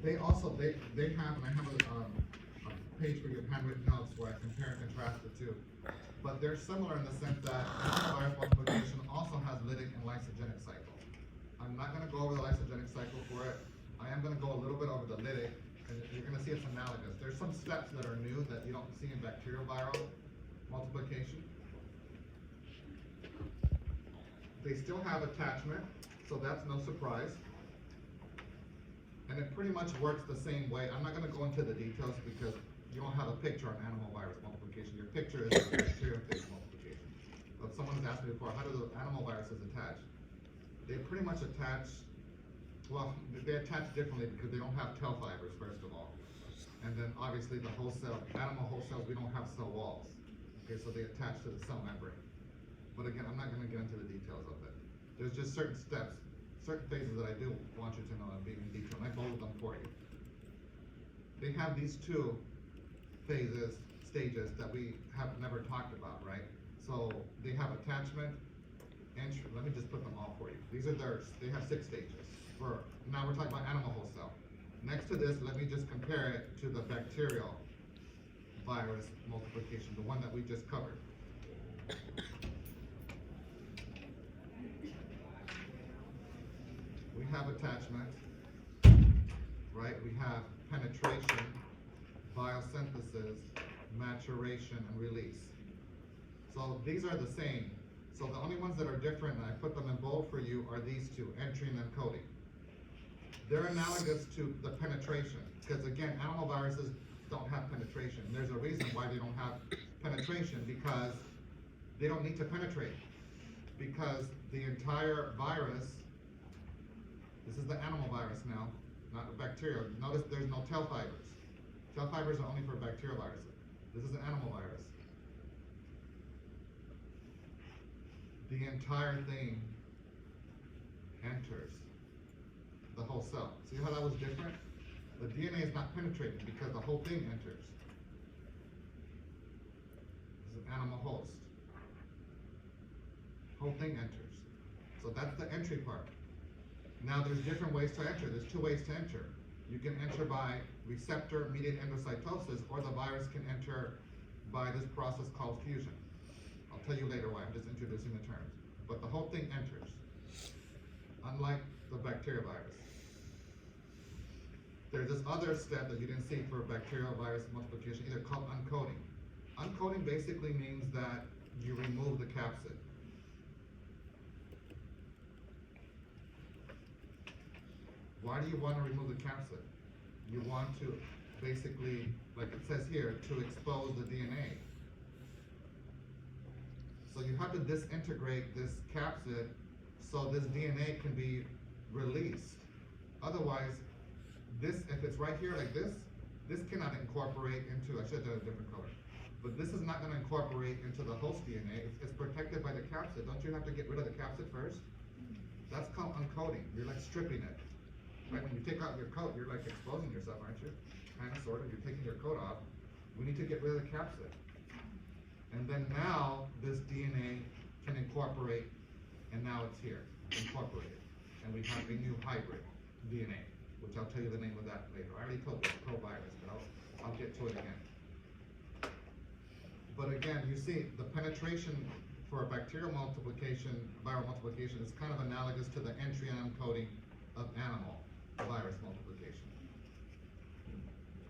they also, they have, and I have a page for your handwritten notes where I compare and contrast the two. But they're similar in the sense that animal virus multiplication also has lytic and lysogenic cycle. I'm not going to go over the lysogenic cycle for it. I am going to go a little bit over the lytic, and you're going to see it's analogous. There's some steps that are new that you don't see in bacterial viral multiplication. They still have attachment, so that's no surprise. And it pretty much works the same way. I'm not going to go into the details because you don't have a picture on animal virus multiplication. Your picture is bacterial phage multiplication. But someone's asked me before, how do the animal viruses attach? They pretty much attach, well, they attach differently because they don't have tail fibers, first of all. And then obviously the whole cell, animal whole cells, we don't have cell walls. Okay, so they attach to the cell membrane. But again, I'm not going to get into the details of it. There's just certain steps, certain phases that I do want you to know and be in detail, and I bolded them for you. They have these two stages that we have never talked about, right? So they have attachment, entry. Let me just put them all for you. These are theirs. They have 6 stages. Now we're talking about animal whole cell. Next to this, let me just compare it to the bacterial virus multiplication, the one that we just covered. We have attachment, right? We have penetration, biosynthesis, maturation, and release. So these are the same. So the only ones that are different, and I put them in bold for you, are these two, entry and encoding. They're analogous to the penetration, because again, animal viruses don't have penetration. There's a reason why they don't have penetration, because they don't need to penetrate. Because the entire virus, this is the animal virus now, not the bacterial. Notice there's no tail fibers. Tail fibers are only for bacterial viruses. This is an animal virus. The entire thing enters the whole cell. See how that was different? The DNA is not penetrating because the whole thing enters. This is an animal host. Whole thing enters. So that's the entry part. Now there's different ways to enter. There's 2 ways to enter. You can enter by receptor-mediated endocytosis, or the virus can enter by this process called fusion. I'll tell you later why, I'm just introducing the terms. But the whole thing enters, unlike the bacterial virus. There's this other step that you didn't see for bacterial virus multiplication, either called uncoating. Uncoating basically means that you remove the capsid. Why do you want to remove the capsid? You want to basically, like it says here, to expose the DNA. So you have to disintegrate this capsid so this DNA can be released. Otherwise, this, if it's right here like this cannot incorporate into, I should have done a different color, but this is not going to incorporate into the host DNA. It's protected by the capsid. Don't you have to get rid of the capsid first? That's called uncoating. You're like stripping it. Right? When you take out your coat, you're like exposing yourself, aren't you? Kind of, sort of. You're taking your coat off. We need to get rid of the capsid. And then now this DNA can incorporate, and now it's here, incorporated. And we have a new hybrid DNA, which I'll tell you the name of that later. I already told you it's provirus, but I'll get to it again. But again, you see the penetration for bacterial multiplication, viral multiplication, is kind of analogous to the entry and uncoating of animal virus multiplication.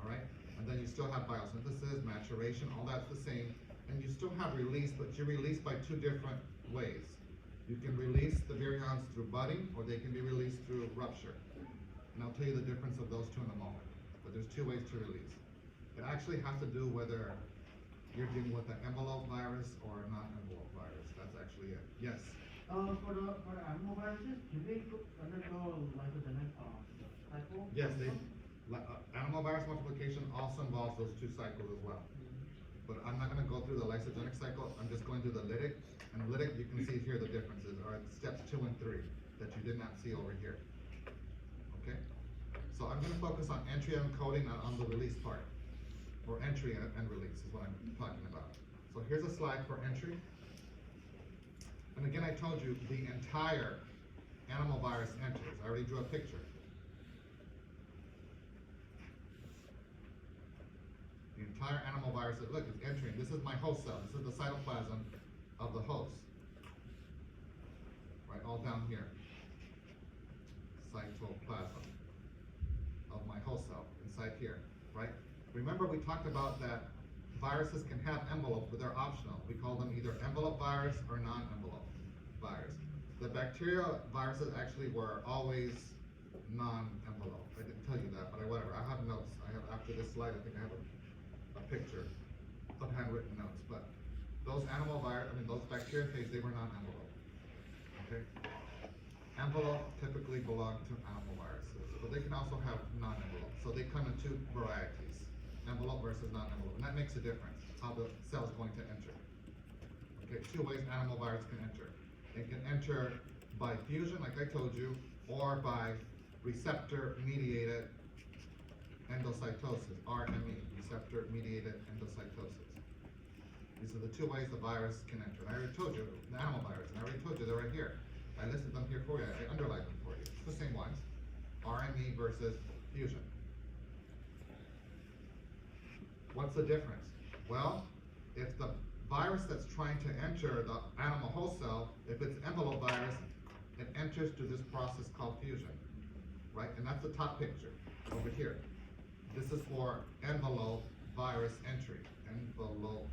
All right? And then you still have biosynthesis, maturation, all that's the same. And you still have release, but you release by two different ways. You can release the virions through budding, or they can be released through rupture. And I'll tell you the difference of those two in a moment. But there's two ways to release. It actually has to do whether you're dealing with an envelope virus or a non-envelope virus. That's actually it. Yes? For the animal viruses, do they undergo lysogenic cycle? Yes, animal virus multiplication also involves those two cycles as well. But I'm not going to go through the lysogenic cycle. I'm just going through the lytic. And lytic, you can see here the differences are steps 2 and 3 that you did not see over here. Okay? So I'm going to focus on entry and coding on the release part. Or entry and release is what I'm talking about. So here's a slide for entry. And again, I told you the entire animal virus enters. I already drew a picture. The entire animal virus, look, it's entering. This is my host cell. This is the cytoplasm of the host. Right, all down here. Cytoplasm of my host cell, inside here, right? Remember we talked about that viruses can have envelopes, but they're optional. We call them either envelope virus or non-envelope virus. The bacterial viruses actually were always non-envelope. I didn't tell you that, but whatever. I have notes. I have, after this slide, I think I have a picture of handwritten notes. But those those bacteriophage, they were non-envelope. Okay? Envelope typically belong to animal viruses, but they can also have non-envelope. So they come in two varieties, envelope versus non-envelope, and that makes a difference, how the cell is going to enter. Okay, two ways animal virus can enter. It can enter by fusion, like I told you, or by receptor-mediated endocytosis, RME, receptor-mediated endocytosis. These are the two ways the virus can enter. And I already told you, the animal virus, and I already told you they're right here. I listed them here for you, I underlined them for you. It's the same ones, RME versus fusion. What's the difference? Well, if the virus that's trying to enter the animal host cell, if it's envelope virus, it enters through this process called fusion, right? And that's the top picture over here. This is for envelope virus entry. Envelope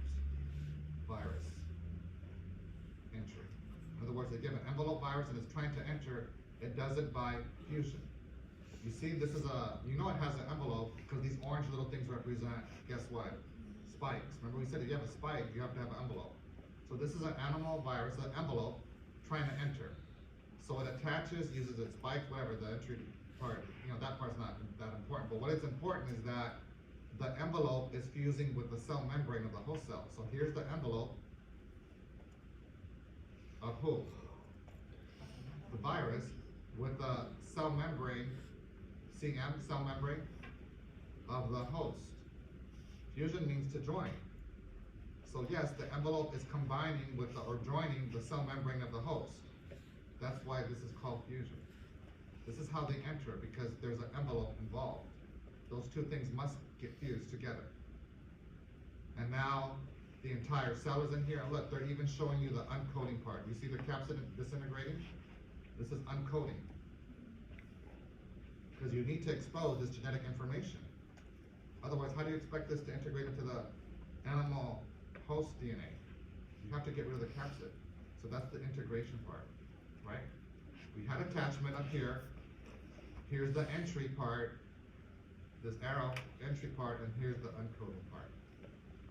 virus entry. In other words, they give an envelope virus and it's trying to enter, it does it by fusion. You see, this is you know it has an envelope because these orange little things represent, guess what? Spikes. Remember we said if you have a spike, you have to have an envelope. So this is an animal virus, an envelope, trying to enter. So it attaches, uses its spike, whatever, the entry part, that part's not that important. But what is important is that the envelope is fusing with the cell membrane of the host cell. So here's the envelope of who? The virus with the cell membrane, CM, cell membrane of the host. Fusion means to join. So yes, the envelope is combining with or joining the cell membrane of the host. That's why this is called fusion. This is how they enter because there's an envelope involved. Those two things must get fused together. And now the entire cell is in here. And look, they're even showing you the uncoating part. You see the capsid disintegrating? This is uncoating. Because you need to expose this genetic information. Otherwise, how do you expect this to integrate into the animal host DNA? You have to get rid of the capsid. So that's the integration part, right? We had attachment up here. Here's the entry part, this arrow entry part, and here's the uncoating part.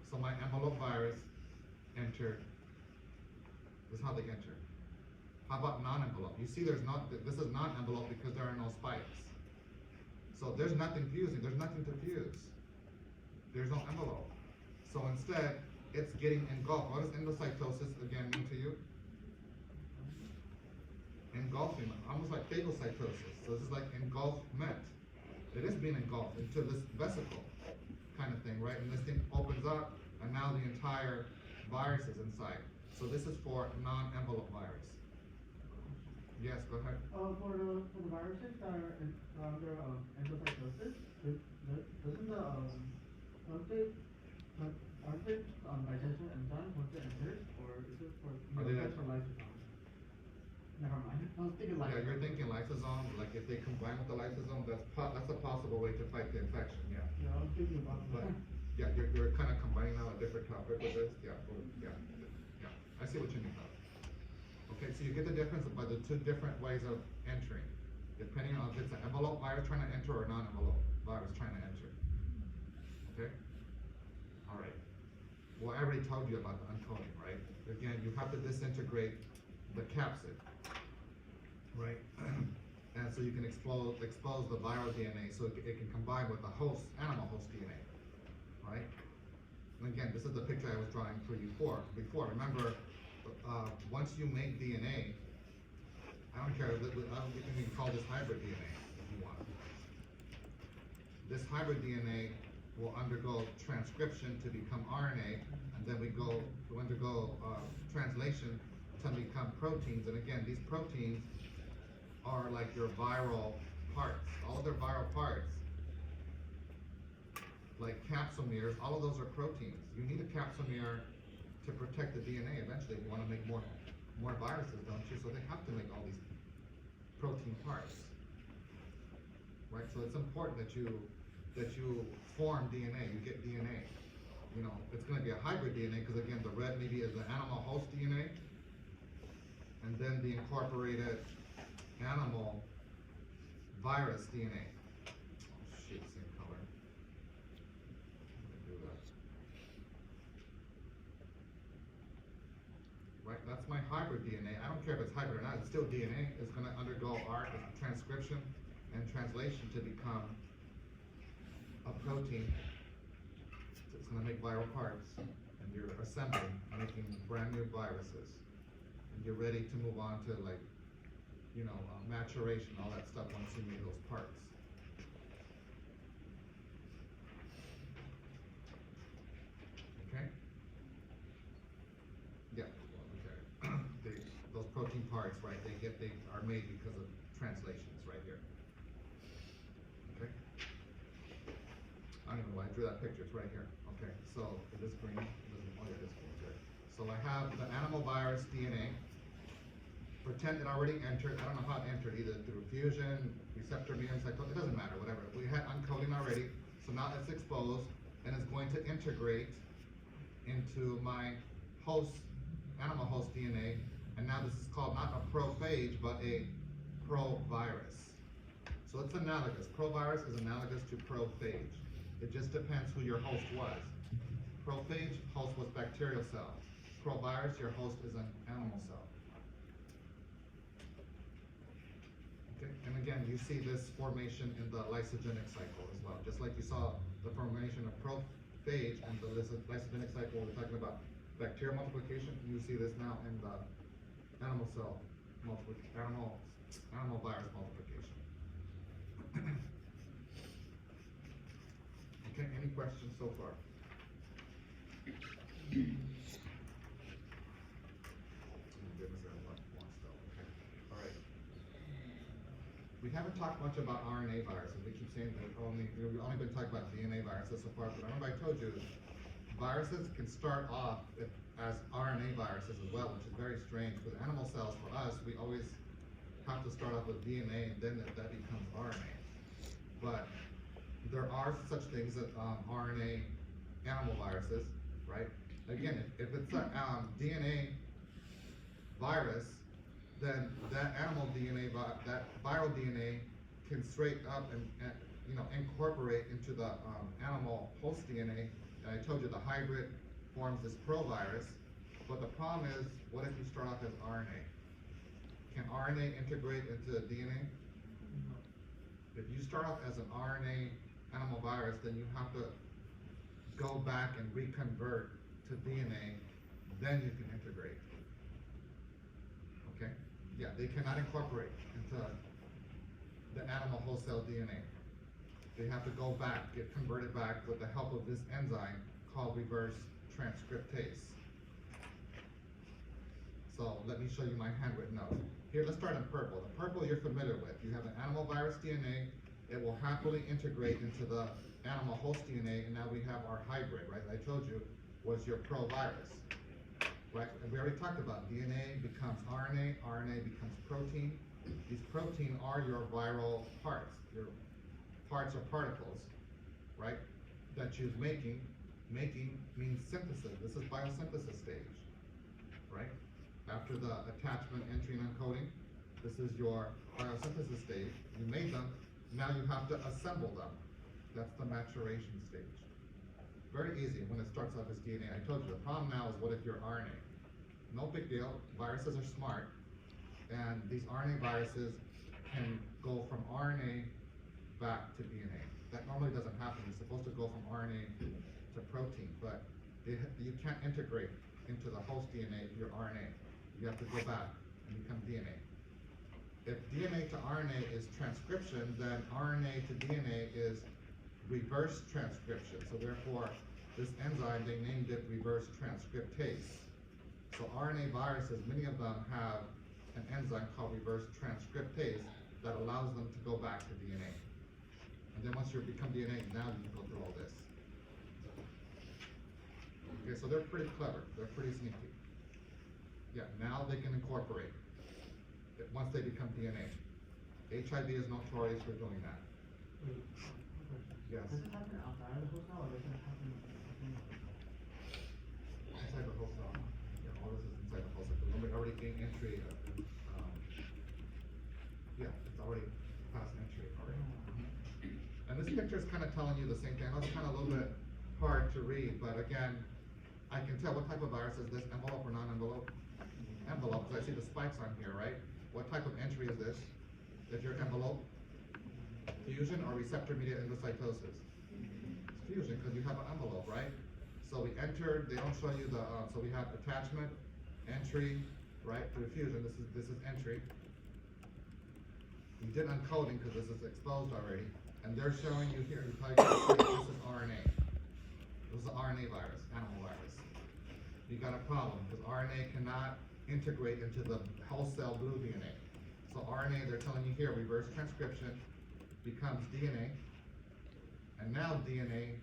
So my envelope virus entered. This is how they enter. How about non-envelope? You see there's not, this is non-envelope because there are no spikes. So there's nothing fusing, there's nothing to fuse. There's no envelope. So instead, it's getting engulfed. What does endocytosis again mean to you? Engulfing, almost like phagocytosis. So this is like engulfment. It is being engulfed into this vesicle kind of thing, right? And this thing opens up, and now the entire virus is inside. So this is for non-envelope virus. Yes, go ahead. For the viruses that are under endocytosis, doesn't the aren't they digestion enzymes once it enters, or is it for for lysosome? Never mind. I was thinking lysosome. Yeah, you're thinking lysosome. Like if they combine with the lysosome, that's a possible way to fight the infection. Yeah. Yeah, I was thinking about But that. yeah, you're kind of combining now a different topic with this. Yeah, yeah. I see what you mean. Okay, so you get the difference by the two different ways of entering, depending on if it's an envelope virus trying to enter or a non-envelope virus trying to enter. Okay? All right. Well, I already told you about the uncoating, right? Again, you have to disintegrate the capsid, right? And so you can expose the viral DNA so it can combine with the host, animal host DNA, right? And again, this is the picture I was drawing for you before. Remember, once you make DNA, I don't care, you can even call this hybrid DNA if you want. This hybrid DNA will undergo transcription to become RNA, and then we undergo translation to become proteins. And again, these proteins are like your viral parts. All of their viral parts, like capsomeres, all of those are proteins. You need a capsomere to protect the DNA eventually. You want to make more viruses, don't you? So they have to make all these protein parts, right? So it's important that you form DNA. You get DNA. You know, it's going to be a hybrid DNA because again, the red maybe is the animal host DNA, and then the incorporated animal virus DNA. Oh shit, same color. Let me do that. Right, that's my hybrid DNA. I don't care if it's hybrid or not, it's still DNA. It's going to undergo transcription and translation to become a protein. So it's going to make viral parts, and you're assembling, making brand new viruses. And you're ready to move on to like, you know, maturation, all that stuff once you make those parts. Okay? Yeah. Okay. Those protein parts, right? They are made because of translations right here. Okay. I don't even know why I drew that picture. It's right here. Okay. So it is green. Oh yeah, it is green. Good. So I have the animal virus DNA. Pretend it already entered. I don't know how it entered, either through fusion, receptor immune cytosis. It doesn't matter. Whatever. We had uncoating already. So now it's exposed and it's going to integrate into my host, animal host DNA. And now this is called not a prophage, but a provirus. So it's analogous. Provirus is analogous to prophage. It just depends who your host was. Prophage, host was bacterial cell. Provirus, your host is an animal cell. Okay, and again, you see this formation in the lysogenic cycle as well. Just like you saw the formation of prophage and the lysogenic cycle, we're talking about bacterial multiplication. You see this now in the animal cell animal virus multiplication. Okay, any questions so far? Oh, goodness, I have one still. Okay, all right. We haven't talked much about RNA viruses. We keep saying that we've only been talking about DNA viruses so far, but remember I told you, viruses can start off as RNA viruses as well, which is very strange. With animal cells, for us, we always have to start off with DNA and then that becomes RNA. But there are such things as RNA animal viruses, right? Again, if it's a DNA virus, then that animal DNA, that viral DNA can straight up and incorporate into the animal host DNA. And I told you the hybrid forms this provirus, but the problem is, what if you start off as RNA? Can RNA integrate into DNA? No. If you start off as an RNA animal virus, then you have to go back and reconvert to DNA, then you can integrate. Okay? Yeah, they cannot incorporate into the animal host cell DNA. They have to go back, get converted back with the help of this enzyme called reverse transcriptase. So let me show you my handwritten notes. Here, let's start in purple. The purple you're familiar with. You have an animal virus DNA. It will happily integrate into the animal host DNA, and now we have our hybrid, right? I told you was your provirus, right? And we already talked about DNA becomes RNA, RNA becomes protein. These protein are your viral parts. Your parts are particles, right? That you're making. Making means synthesis. This is biosynthesis stage, right? After the attachment, entry, and encoding, this is your biosynthesis stage. You made them, now you have to assemble them. That's the maturation stage. Very easy when it starts off as DNA. I told you, the problem now is what if you're RNA? No big deal, viruses are smart, and these RNA viruses can go from RNA back to DNA. That normally doesn't happen. You're supposed to go from RNA to protein, but you can't integrate into the host DNA if you're RNA. You have to go back and become DNA. If DNA to RNA is transcription, then RNA to DNA is reverse transcription. So therefore, this enzyme, they named it reverse transcriptase. So RNA viruses, many of them have an enzyme called reverse transcriptase that allows them to go back to DNA. And then once you become DNA, now you can go through all this. Okay, so they're pretty clever. They're pretty sneaky. Yeah, now they can incorporate once they become DNA. HIV is notorious for doing that. Wait, one question. Yes. Does it happen outside of the host cell, or does it happen within the host cell? Inside the host cell. Yeah, all this is inside the host cell. Remember, already gained entry. Yeah, it's already past entry already. And this picture is kind of telling you the same thing. I know it's kind of a little bit hard to read, but again, I can tell what type of virus is this, envelope or non-envelope? Envelope, so I see the spikes on here, right? What type of entry is this? Is your envelope fusion or receptor-mediated endocytosis? It's fusion, because you have an envelope, right? So we entered, they don't show you the, so we have attachment, entry, right, through fusion, this is entry. We did encoding, because this is exposed already, and they're showing you here, you probably can see this is RNA. This is an RNA virus, animal virus. You got a problem, because RNA cannot integrate into the whole cell blue DNA. So RNA, they're telling you here, reverse transcription becomes DNA. And now DNA,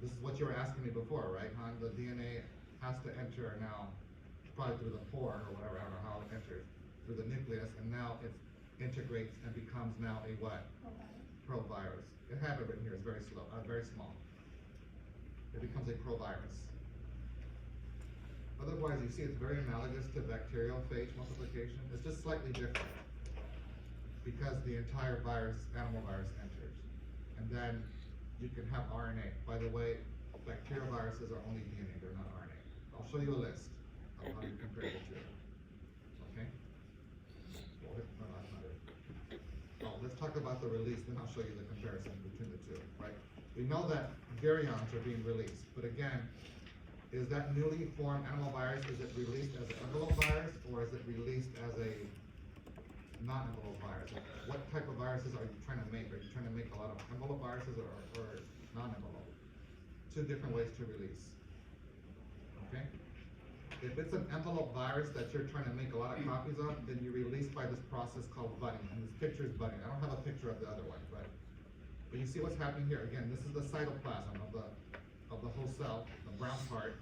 this is what you were asking me before, right, hon? The DNA has to enter now, probably through the pore or whatever, I don't know how it enters, through the nucleus, and now it integrates and becomes now a what? Provirus. I have it written here, it's very slow, very small. It becomes a provirus. Otherwise, you see it's very analogous to bacterial phage multiplication. It's just slightly different because the entire virus, animal virus, enters. And then you can have RNA. By the way, bacterial viruses are only DNA, they're not RNA. I'll show you a list of how you compare the two. Okay? Well, no, that's not it. Oh, let's talk about the release, then I'll show you the comparison between the two, right? We know that virions are being released, but again, is that newly formed animal virus, is it released as an envelope virus, or is it released as a non-envelope virus? What type of viruses are you trying to make? Are you trying to make a lot of envelope viruses or non-envelope? Two different ways to release. Okay? If it's an envelope virus that you're trying to make a lot of copies of, then you release by this process called budding, and this picture is budding. I don't have a picture of the other one, but you see what's happening here. Again, this is the cytoplasm of the whole cell, the brown part.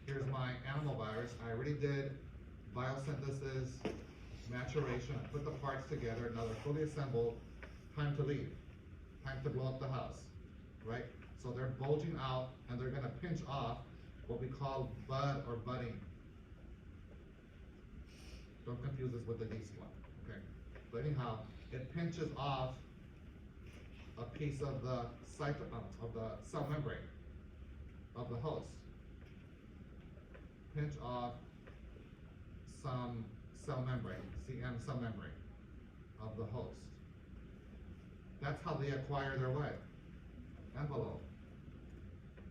Here's my animal virus. I already did biosynthesis, maturation. I put the parts together. Now they're fully assembled. Time to leave. Time to blow up the house, right? So they're bulging out, and they're gonna pinch off what we call bud or budding. Don't confuse this with the yeast one, okay? But anyhow, it pinches off a piece of the of the cell membrane of the host. Pinch off some cell membrane, CM cell membrane of the host. That's how they acquire their what? Envelope.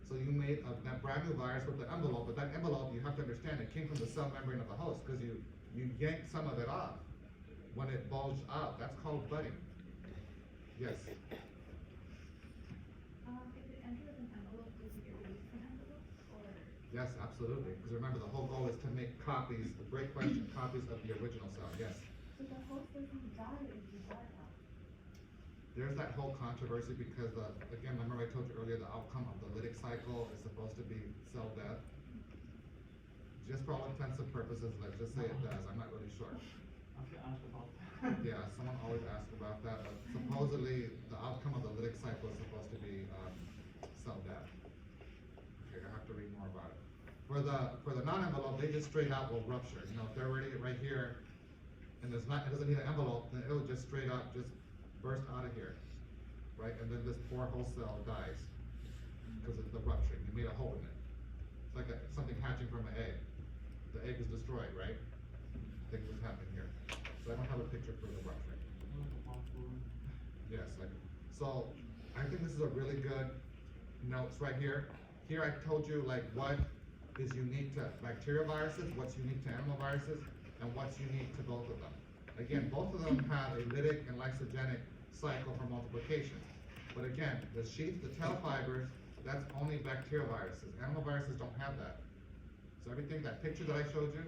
So you made a brand new virus with the envelope, but that envelope, you have to understand, it came from the cell membrane of the host, because you yanked some of it off when it bulged out. That's called budding. Yes? If it enters an envelope, does it get released from envelope, or? Yes, absolutely. Because remember, the whole goal is to make copies, the great question, copies of the original cell. Yes? So the host doesn't die if you die out. There's that whole controversy because, again, remember I told you earlier, the outcome of the lytic cycle is supposed to be cell death. Just for all intents and purposes, let's just say it does. I'm not really sure. I should ask about that. Yeah, someone always asks about that, but supposedly the outcome of the lytic cycle is supposed to be cell death. Okay, I have to read more about it. For the non-envelope, they just straight out will rupture. You know, if they're already right here, and it doesn't need an envelope, then it'll just straight up just burst out of here, right? And then this poor whole cell dies because of the rupturing. You made a hole in it. It's like something hatching from an egg. The egg is destroyed, right? Think what's happening here. So I don't have a picture for the rupturing. Yes, so I think this is a really good notes right here. Here I told you like what is unique to bacterial viruses, what's unique to animal viruses, and what's unique to both of them. Again, both of them have a lytic and lysogenic cycle for multiplication. But again, the sheath, the tail fibers, that's only bacterial viruses. Animal viruses don't have that. So everything, that picture that I showed you,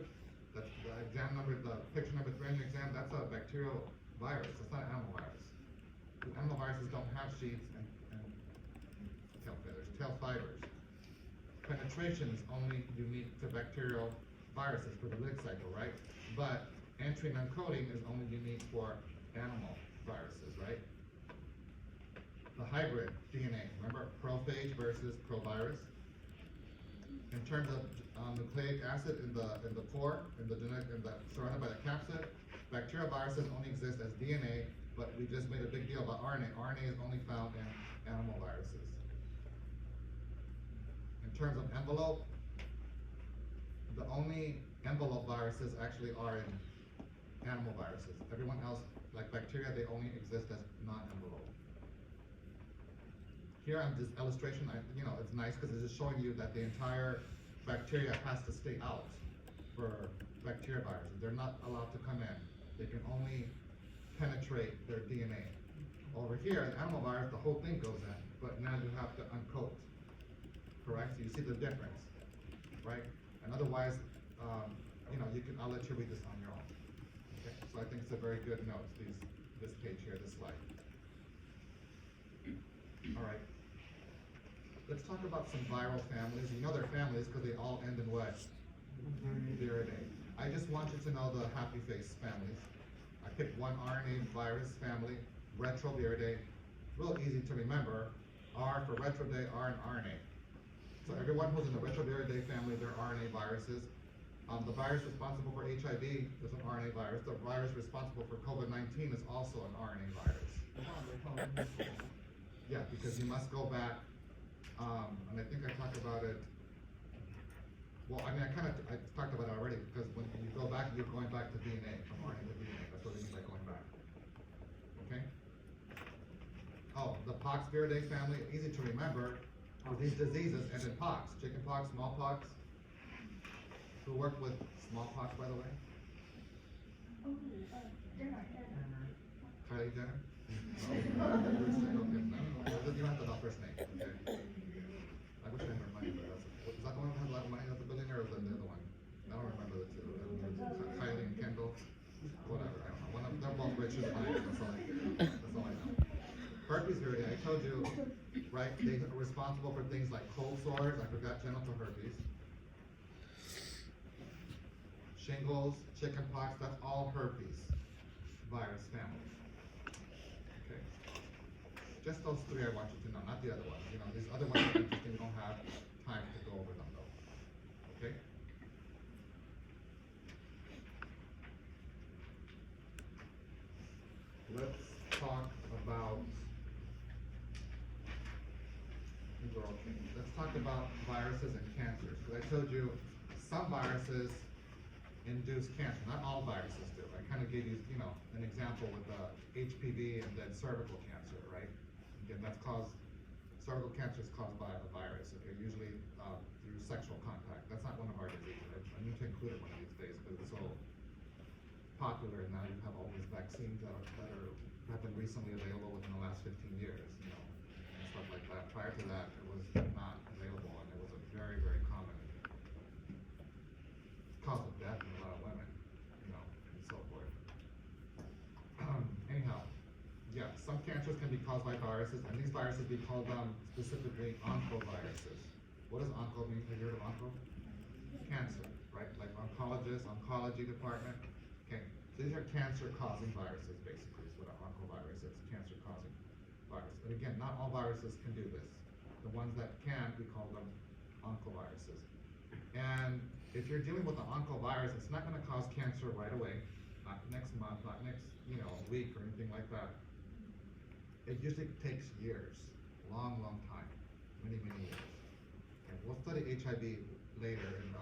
that's the exam number, the picture number 3 on your exam, that's a bacterial virus. It's not an animal virus. The animal viruses don't have sheaths and tail feathers, tail fibers. Penetration is only unique to bacterial viruses for the lytic cycle, right? But entry and encoding is only unique for animal viruses, right? The hybrid DNA, remember prophage versus provirus. In terms of nucleic acid in the core, surrounded by the capsid, bacterial viruses only exist as DNA, but we just made a big deal about RNA. RNA is only found in animal viruses. In terms of envelope, the only envelope viruses actually are in animal viruses. Everyone else, like bacteria, they only exist as non-envelope. Here on this illustration, it's nice because it's just showing you that the entire bacteria has to stay out for bacteria viruses. They're not allowed to come in. They can only penetrate their DNA. Over here, the animal virus, the whole thing goes in, but now you have to uncoat. Correct? So you see the difference, right? And otherwise, I'll let you read this on your own. Okay? So I think it's a very good note, this page here, this slide. All right. Let's talk about some viral families. You know they're families because they all end in what? Viridae. I just want you to know the happy face families. I picked one RNA virus family, Retroviridae. Real easy to remember. R for Retrovidae, R and RNA. So everyone who's in the Retroviridae family, they're RNA viruses. The virus responsible for HIV is an RNA virus. The virus responsible for COVID-19 is also an RNA virus. Yeah, because you must go back, and I think I talked about it. Well, I talked about it already, because when you go back, you're going back to DNA, from RNA to DNA. That's what it means by going back. Okay? Oh, the Poxviridae family, easy to remember. These diseases end in pox. Chickenpox, smallpox. Who worked with smallpox, by the way? Jenner. Kylie Jenner? Okay, no. You don't have to know first name, okay? I wish I had her money, but is that the one who has a lot of money, that's a billionaire, or is that the other one? I don't remember. Kylie and Kendall, whatever, I don't know, they're both Richard and I, that's all I know. Herpes viride, I told you, right, they are responsible for things like cold sores, I forgot genital herpes. Shingles, chickenpox, that's all herpes virus family. Okay? Just those three I want you to know, not the other ones. You know, these other ones are interesting, we don't have time to go over them though. Okay? Let's talk about, these are okay. Let's talk about viruses and cancers. Because I told you some viruses induce cancer, not all viruses do. I kind of gave you, you know, an example with HPV and then cervical cancer, right? Again, cervical cancer is caused by a virus, okay, usually through sexual contact. That's not one of our diseases. I need to include it one of these days because it's so popular, and now you have all these vaccines that have been recently available within the last 15 years, you know, and stuff like that. Prior to that, it was not available, and it was a very, very common cause of death in a lot of women, you know, and so forth. Anyhow, yeah, some cancers can be caused by viruses, and these viruses we call them specifically oncoviruses. What does onco mean? Have you heard of onco? Cancer, right? Like oncologist, oncology department. Okay, so these are cancer-causing viruses, basically, is what an oncovirus is, cancer-causing virus. But again, not all viruses can do this. The ones that can, we call them oncoviruses. And if you're dealing with an oncovirus, it's not going to cause cancer right away, not next month, not next, you know, week or anything like that. It usually takes years, long, long time, many, many years. And we'll study HIV later. And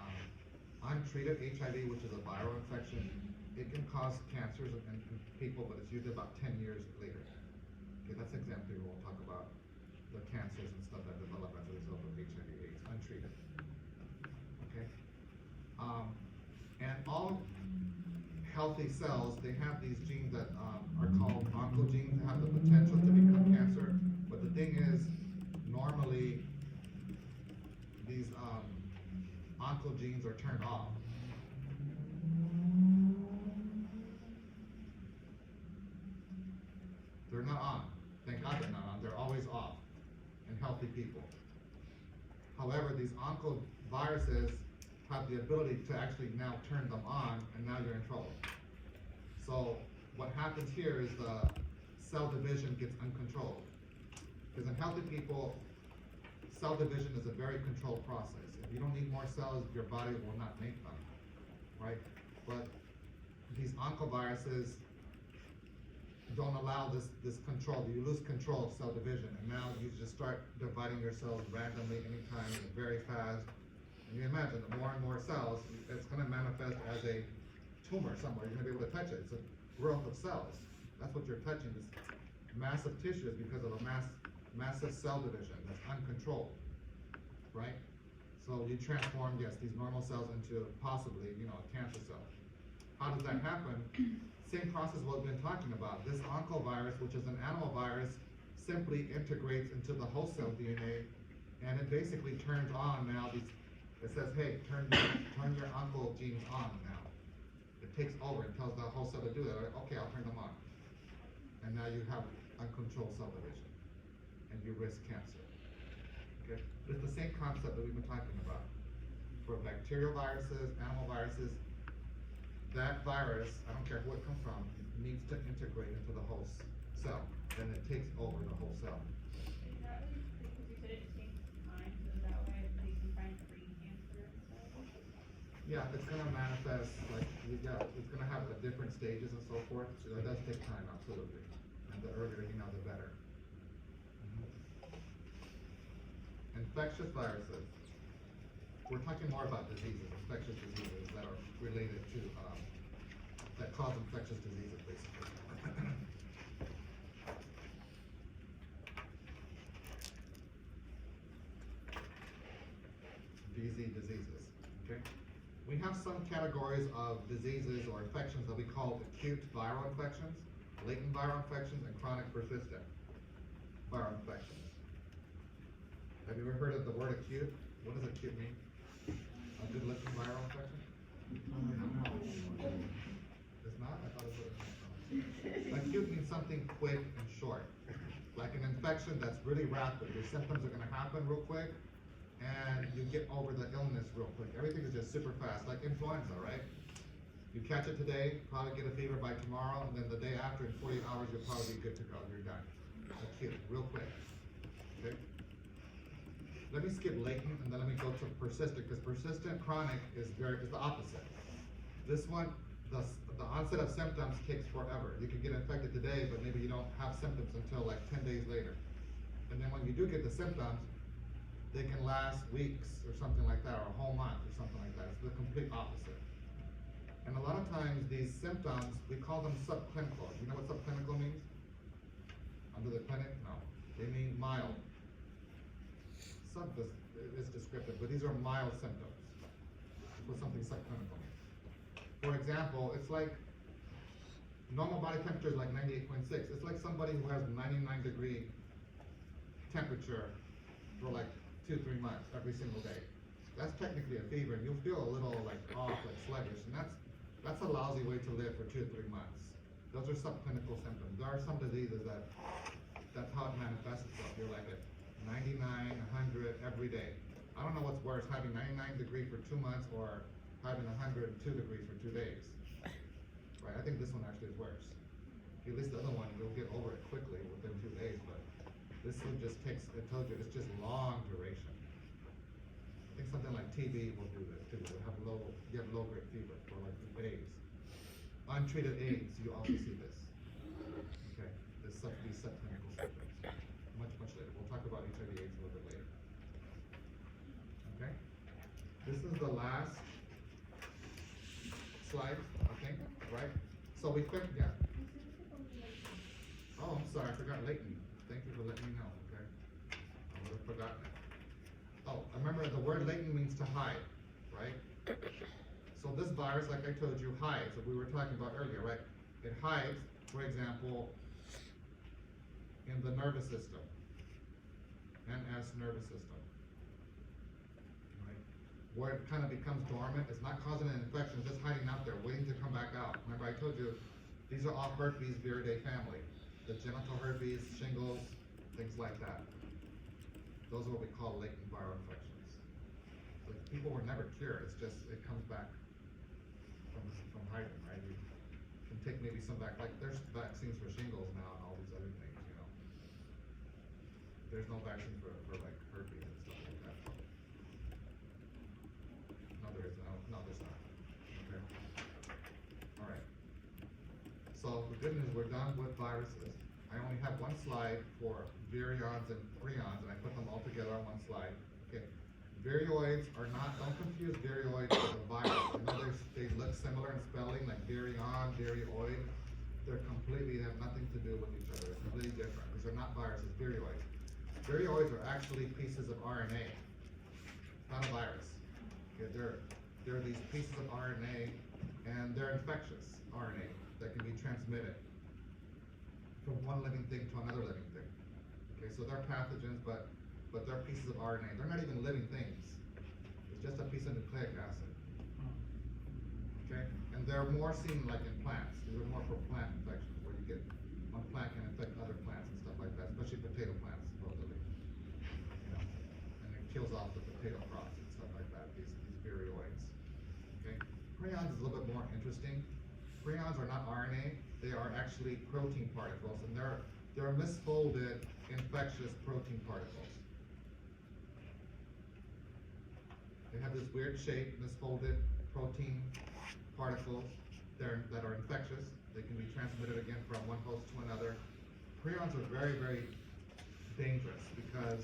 untreated HIV, which is a viral infection, it can cause cancers in people, but it's usually about 10 years later. Okay, that's exemplary. We'll talk about the cancers and stuff that develop as a result of HIV/AIDS, untreated. Okay. And all healthy cells, they have these genes that are called oncogenes. They have the potential to become cancer. But the thing is, normally these oncogenes are turned off. They're not on. Thank God they're not on. They're always off in healthy people. However, these oncoviruses have the ability to actually now turn them on, and now you're in trouble. So what happens here is the cell division gets uncontrolled. Because in healthy people, cell division is a very controlled process. If you don't need more cells, your body will not make them, right? But these oncoviruses don't allow this control. You lose control of cell division, and now you just start dividing your cells randomly anytime and very fast. And you imagine the more and more cells, it's going to manifest as a tumor somewhere. You're going to be able to touch it. It's a growth of cells. That's what you're touching. This massive tissues because of a massive cell division that's uncontrolled, right? So you transform, yes, these normal cells into possibly, you know, a cancer cell. How does that happen? Same process what we've been talking about. This oncovirus, which is an animal virus, simply integrates into the host cell DNA, and it basically turns on now these. It says, hey, turn your oncogenes on now. It takes over and tells the host cell to do that. Okay, I'll turn them on. And now you have uncontrolled cell division, and you risk cancer. Okay, it's the same concept that we've been talking about for bacterial viruses, animal viruses. That virus, I don't care who it comes from, needs to integrate into the host cell, and it takes over the whole cell. Is that what because you said it takes time, so that way they can find free cancer and stuff? Yeah, it's gonna manifest like it's gonna have the different stages and so forth. So it does take time, absolutely. And the earlier you know, the better. Infectious viruses. We're talking more about diseases, infectious diseases that are related to that cause infectious diseases, basically. Diseases. Okay. We have some categories of diseases or infections that we call acute viral infections, latent viral infections, and chronic persistent viral infections. Have you ever heard of the word acute? What does acute mean? A good looking viral infection? It's not? I thought it was. Acute means something quick and short. Like an infection that's really rapid. Your symptoms are gonna happen real quick, and you get over the illness real quick. Everything is just super fast, like influenza, right? You catch it today, probably get a fever by tomorrow, and then the day after, in 48 hours, you'll probably be good to go. You're done. Acute, real quick. Okay? Let me skip latent, and then let me go to persistent, because persistent chronic is the opposite. This one, the onset of symptoms takes forever. You can get infected today, but maybe you don't have symptoms until like 10 days later. And then when you do get the symptoms, they can last weeks or something like that, or a whole month or something like that. It's the complete opposite. And a lot of times these symptoms, we call them subclinical. You know what subclinical means? Under the clinic? No. They mean mild. Sub is descriptive, but these are mild symptoms. That's what something subclinical means. For example, it's like normal body temperature is like 98.6. It's like somebody who has 99-degree temperature for like 2-3 months every single day. That's technically a fever, and you'll feel a little like off, like sluggish, and that's a lousy way to live for 2 or 3 months. Those are subclinical symptoms. There are some diseases that's how it manifests itself. You're like at 99, 100 every day. I don't know what's worse, having 99 degree for 2 months or having 102 degrees for 2 days. Right, I think this one actually is worse. At least the other one, you'll get over it quickly within 2 days, but this one just takes, it tells you, it's just long duration. I think something like TB will do this too. You have low grade fever for like days. Untreated AIDS, you also see this. Okay, these subclinical symptoms. Much later. We'll talk about HIV/AIDS a little bit later. Okay, this is the last slide, I think, right? So we picked, yeah. Oh, I'm sorry, I forgot latent. Thank you for letting me know, okay? I would have forgotten it. Oh, remember the word latent means to hide, right? So this virus, like I told you, hides, what we were talking about earlier, right? It hides, for example, in the nervous system, NS nervous system, right? Where it kind of becomes dormant, it's not causing an infection, it's just hiding out there, waiting to come back out. Remember I told you, these are all herpes viridae family. The genital herpes, shingles, things like that. Those are what we call latent viral infections. So people were never cured, it's just, it comes back from hiding, right? You can take maybe some back, like there's vaccines for shingles now and all these other things, you know. There's no vaccine for like herpes and stuff like that. No, there is no, there's not. Okay. All right. So the good news, we're done with viruses. I only have one slide for virions and prions, and I put them all together on one slide. Okay. Virioids are not, don't confuse virioids with a virus. I know they look similar in spelling, like virion, virioid. They have nothing to do with each other. It's completely different. These are not viruses, virioids. Virioids are actually pieces of RNA, not a virus. Okay, they're these pieces of RNA, and they're infectious RNA that can be transmitted from one living thing to another living thing. Okay, so they're pathogens, but they're pieces of RNA. They're not even living things. It's just a piece of nucleic acid. Okay, and they're more seen like in plants. These are more for plant infections, where you get one plant can infect other plants and stuff like that, especially potato plants, supposedly. You know, and it kills off the potato crops and stuff like that. These virioids. Okay, prions is a little bit more interesting. Prions are not RNA; they are actually protein particles, and they're misfolded infectious protein particles. They have this weird shape, misfolded protein particles that are infectious. They can be transmitted again from one host to another. Prions are very, very dangerous because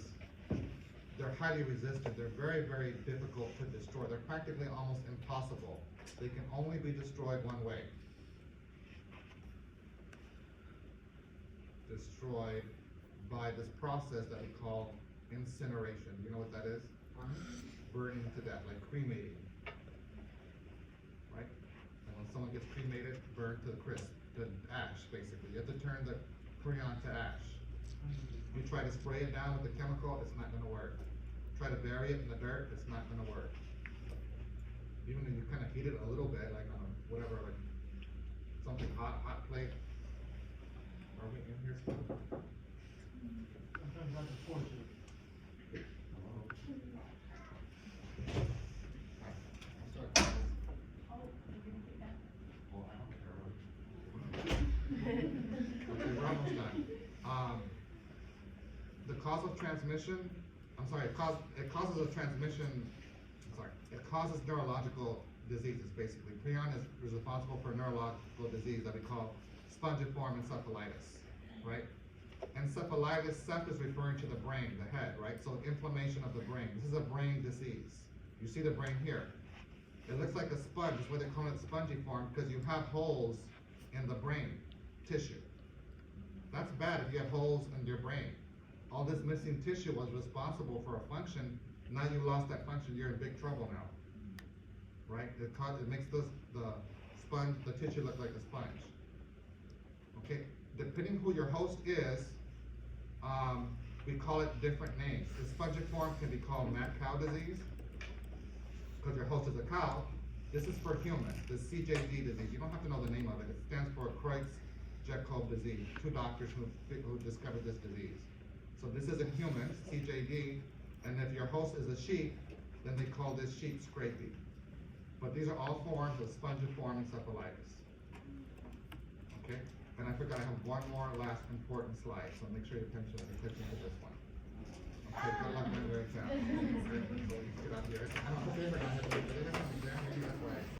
they're highly resistant. They're very, very difficult to destroy. They're practically almost impossible. They can only be destroyed one way. Destroyed by this process that we call incineration. You know what that is? Burning to death, like cremating. Right? And when someone gets cremated, burned to the crisp, to ash, basically. You have to turn the prion to ash. You try to spray it down with the chemical, it's not going to work. Try to bury it in the dirt, it's not going to work. even if you kind of heat it a little bit, like on a, whatever, like something hot plate. Are we in here still? Sometimes that's a torture. I'll start with this. Oh, you're gonna get that. Well, I don't care. Okay, we're almost done. The cause of transmission, it causes a transmission, it causes neurological diseases, basically. Prion is responsible for neurological disease that we call spongiform encephalitis, right? Encephalitis, ceph is referring to the brain, the head, right? So inflammation of the brain. This is a brain disease. You see the brain here. It looks like a sponge. That's why they call it spongiform, because you have holes in the brain tissue. That's bad if you have holes in your brain. All this missing tissue was responsible for a function. Now you lost that function, you're in big trouble now. Right? It makes the tissue look like a sponge. Okay? Depending who your host is, we call it different names. The spongiform can be called mad cow disease, because your host is a cow. This is for humans, the CJD disease. You don't have to know the name of it. It stands for Creutzfeldt-Jakob disease. Two doctors who discovered this disease. So this is in humans, CJD, and if your host is a sheep, then they call this sheep scrapie. But these are all forms of spongiform encephalitis. Okay? And I forgot I have one more last important slide, so make sure you pay attention to this one. Okay, good luck on your exam. Okay, so get out here. I don't know if they ever got it, but they didn't have an exam, maybe that's why.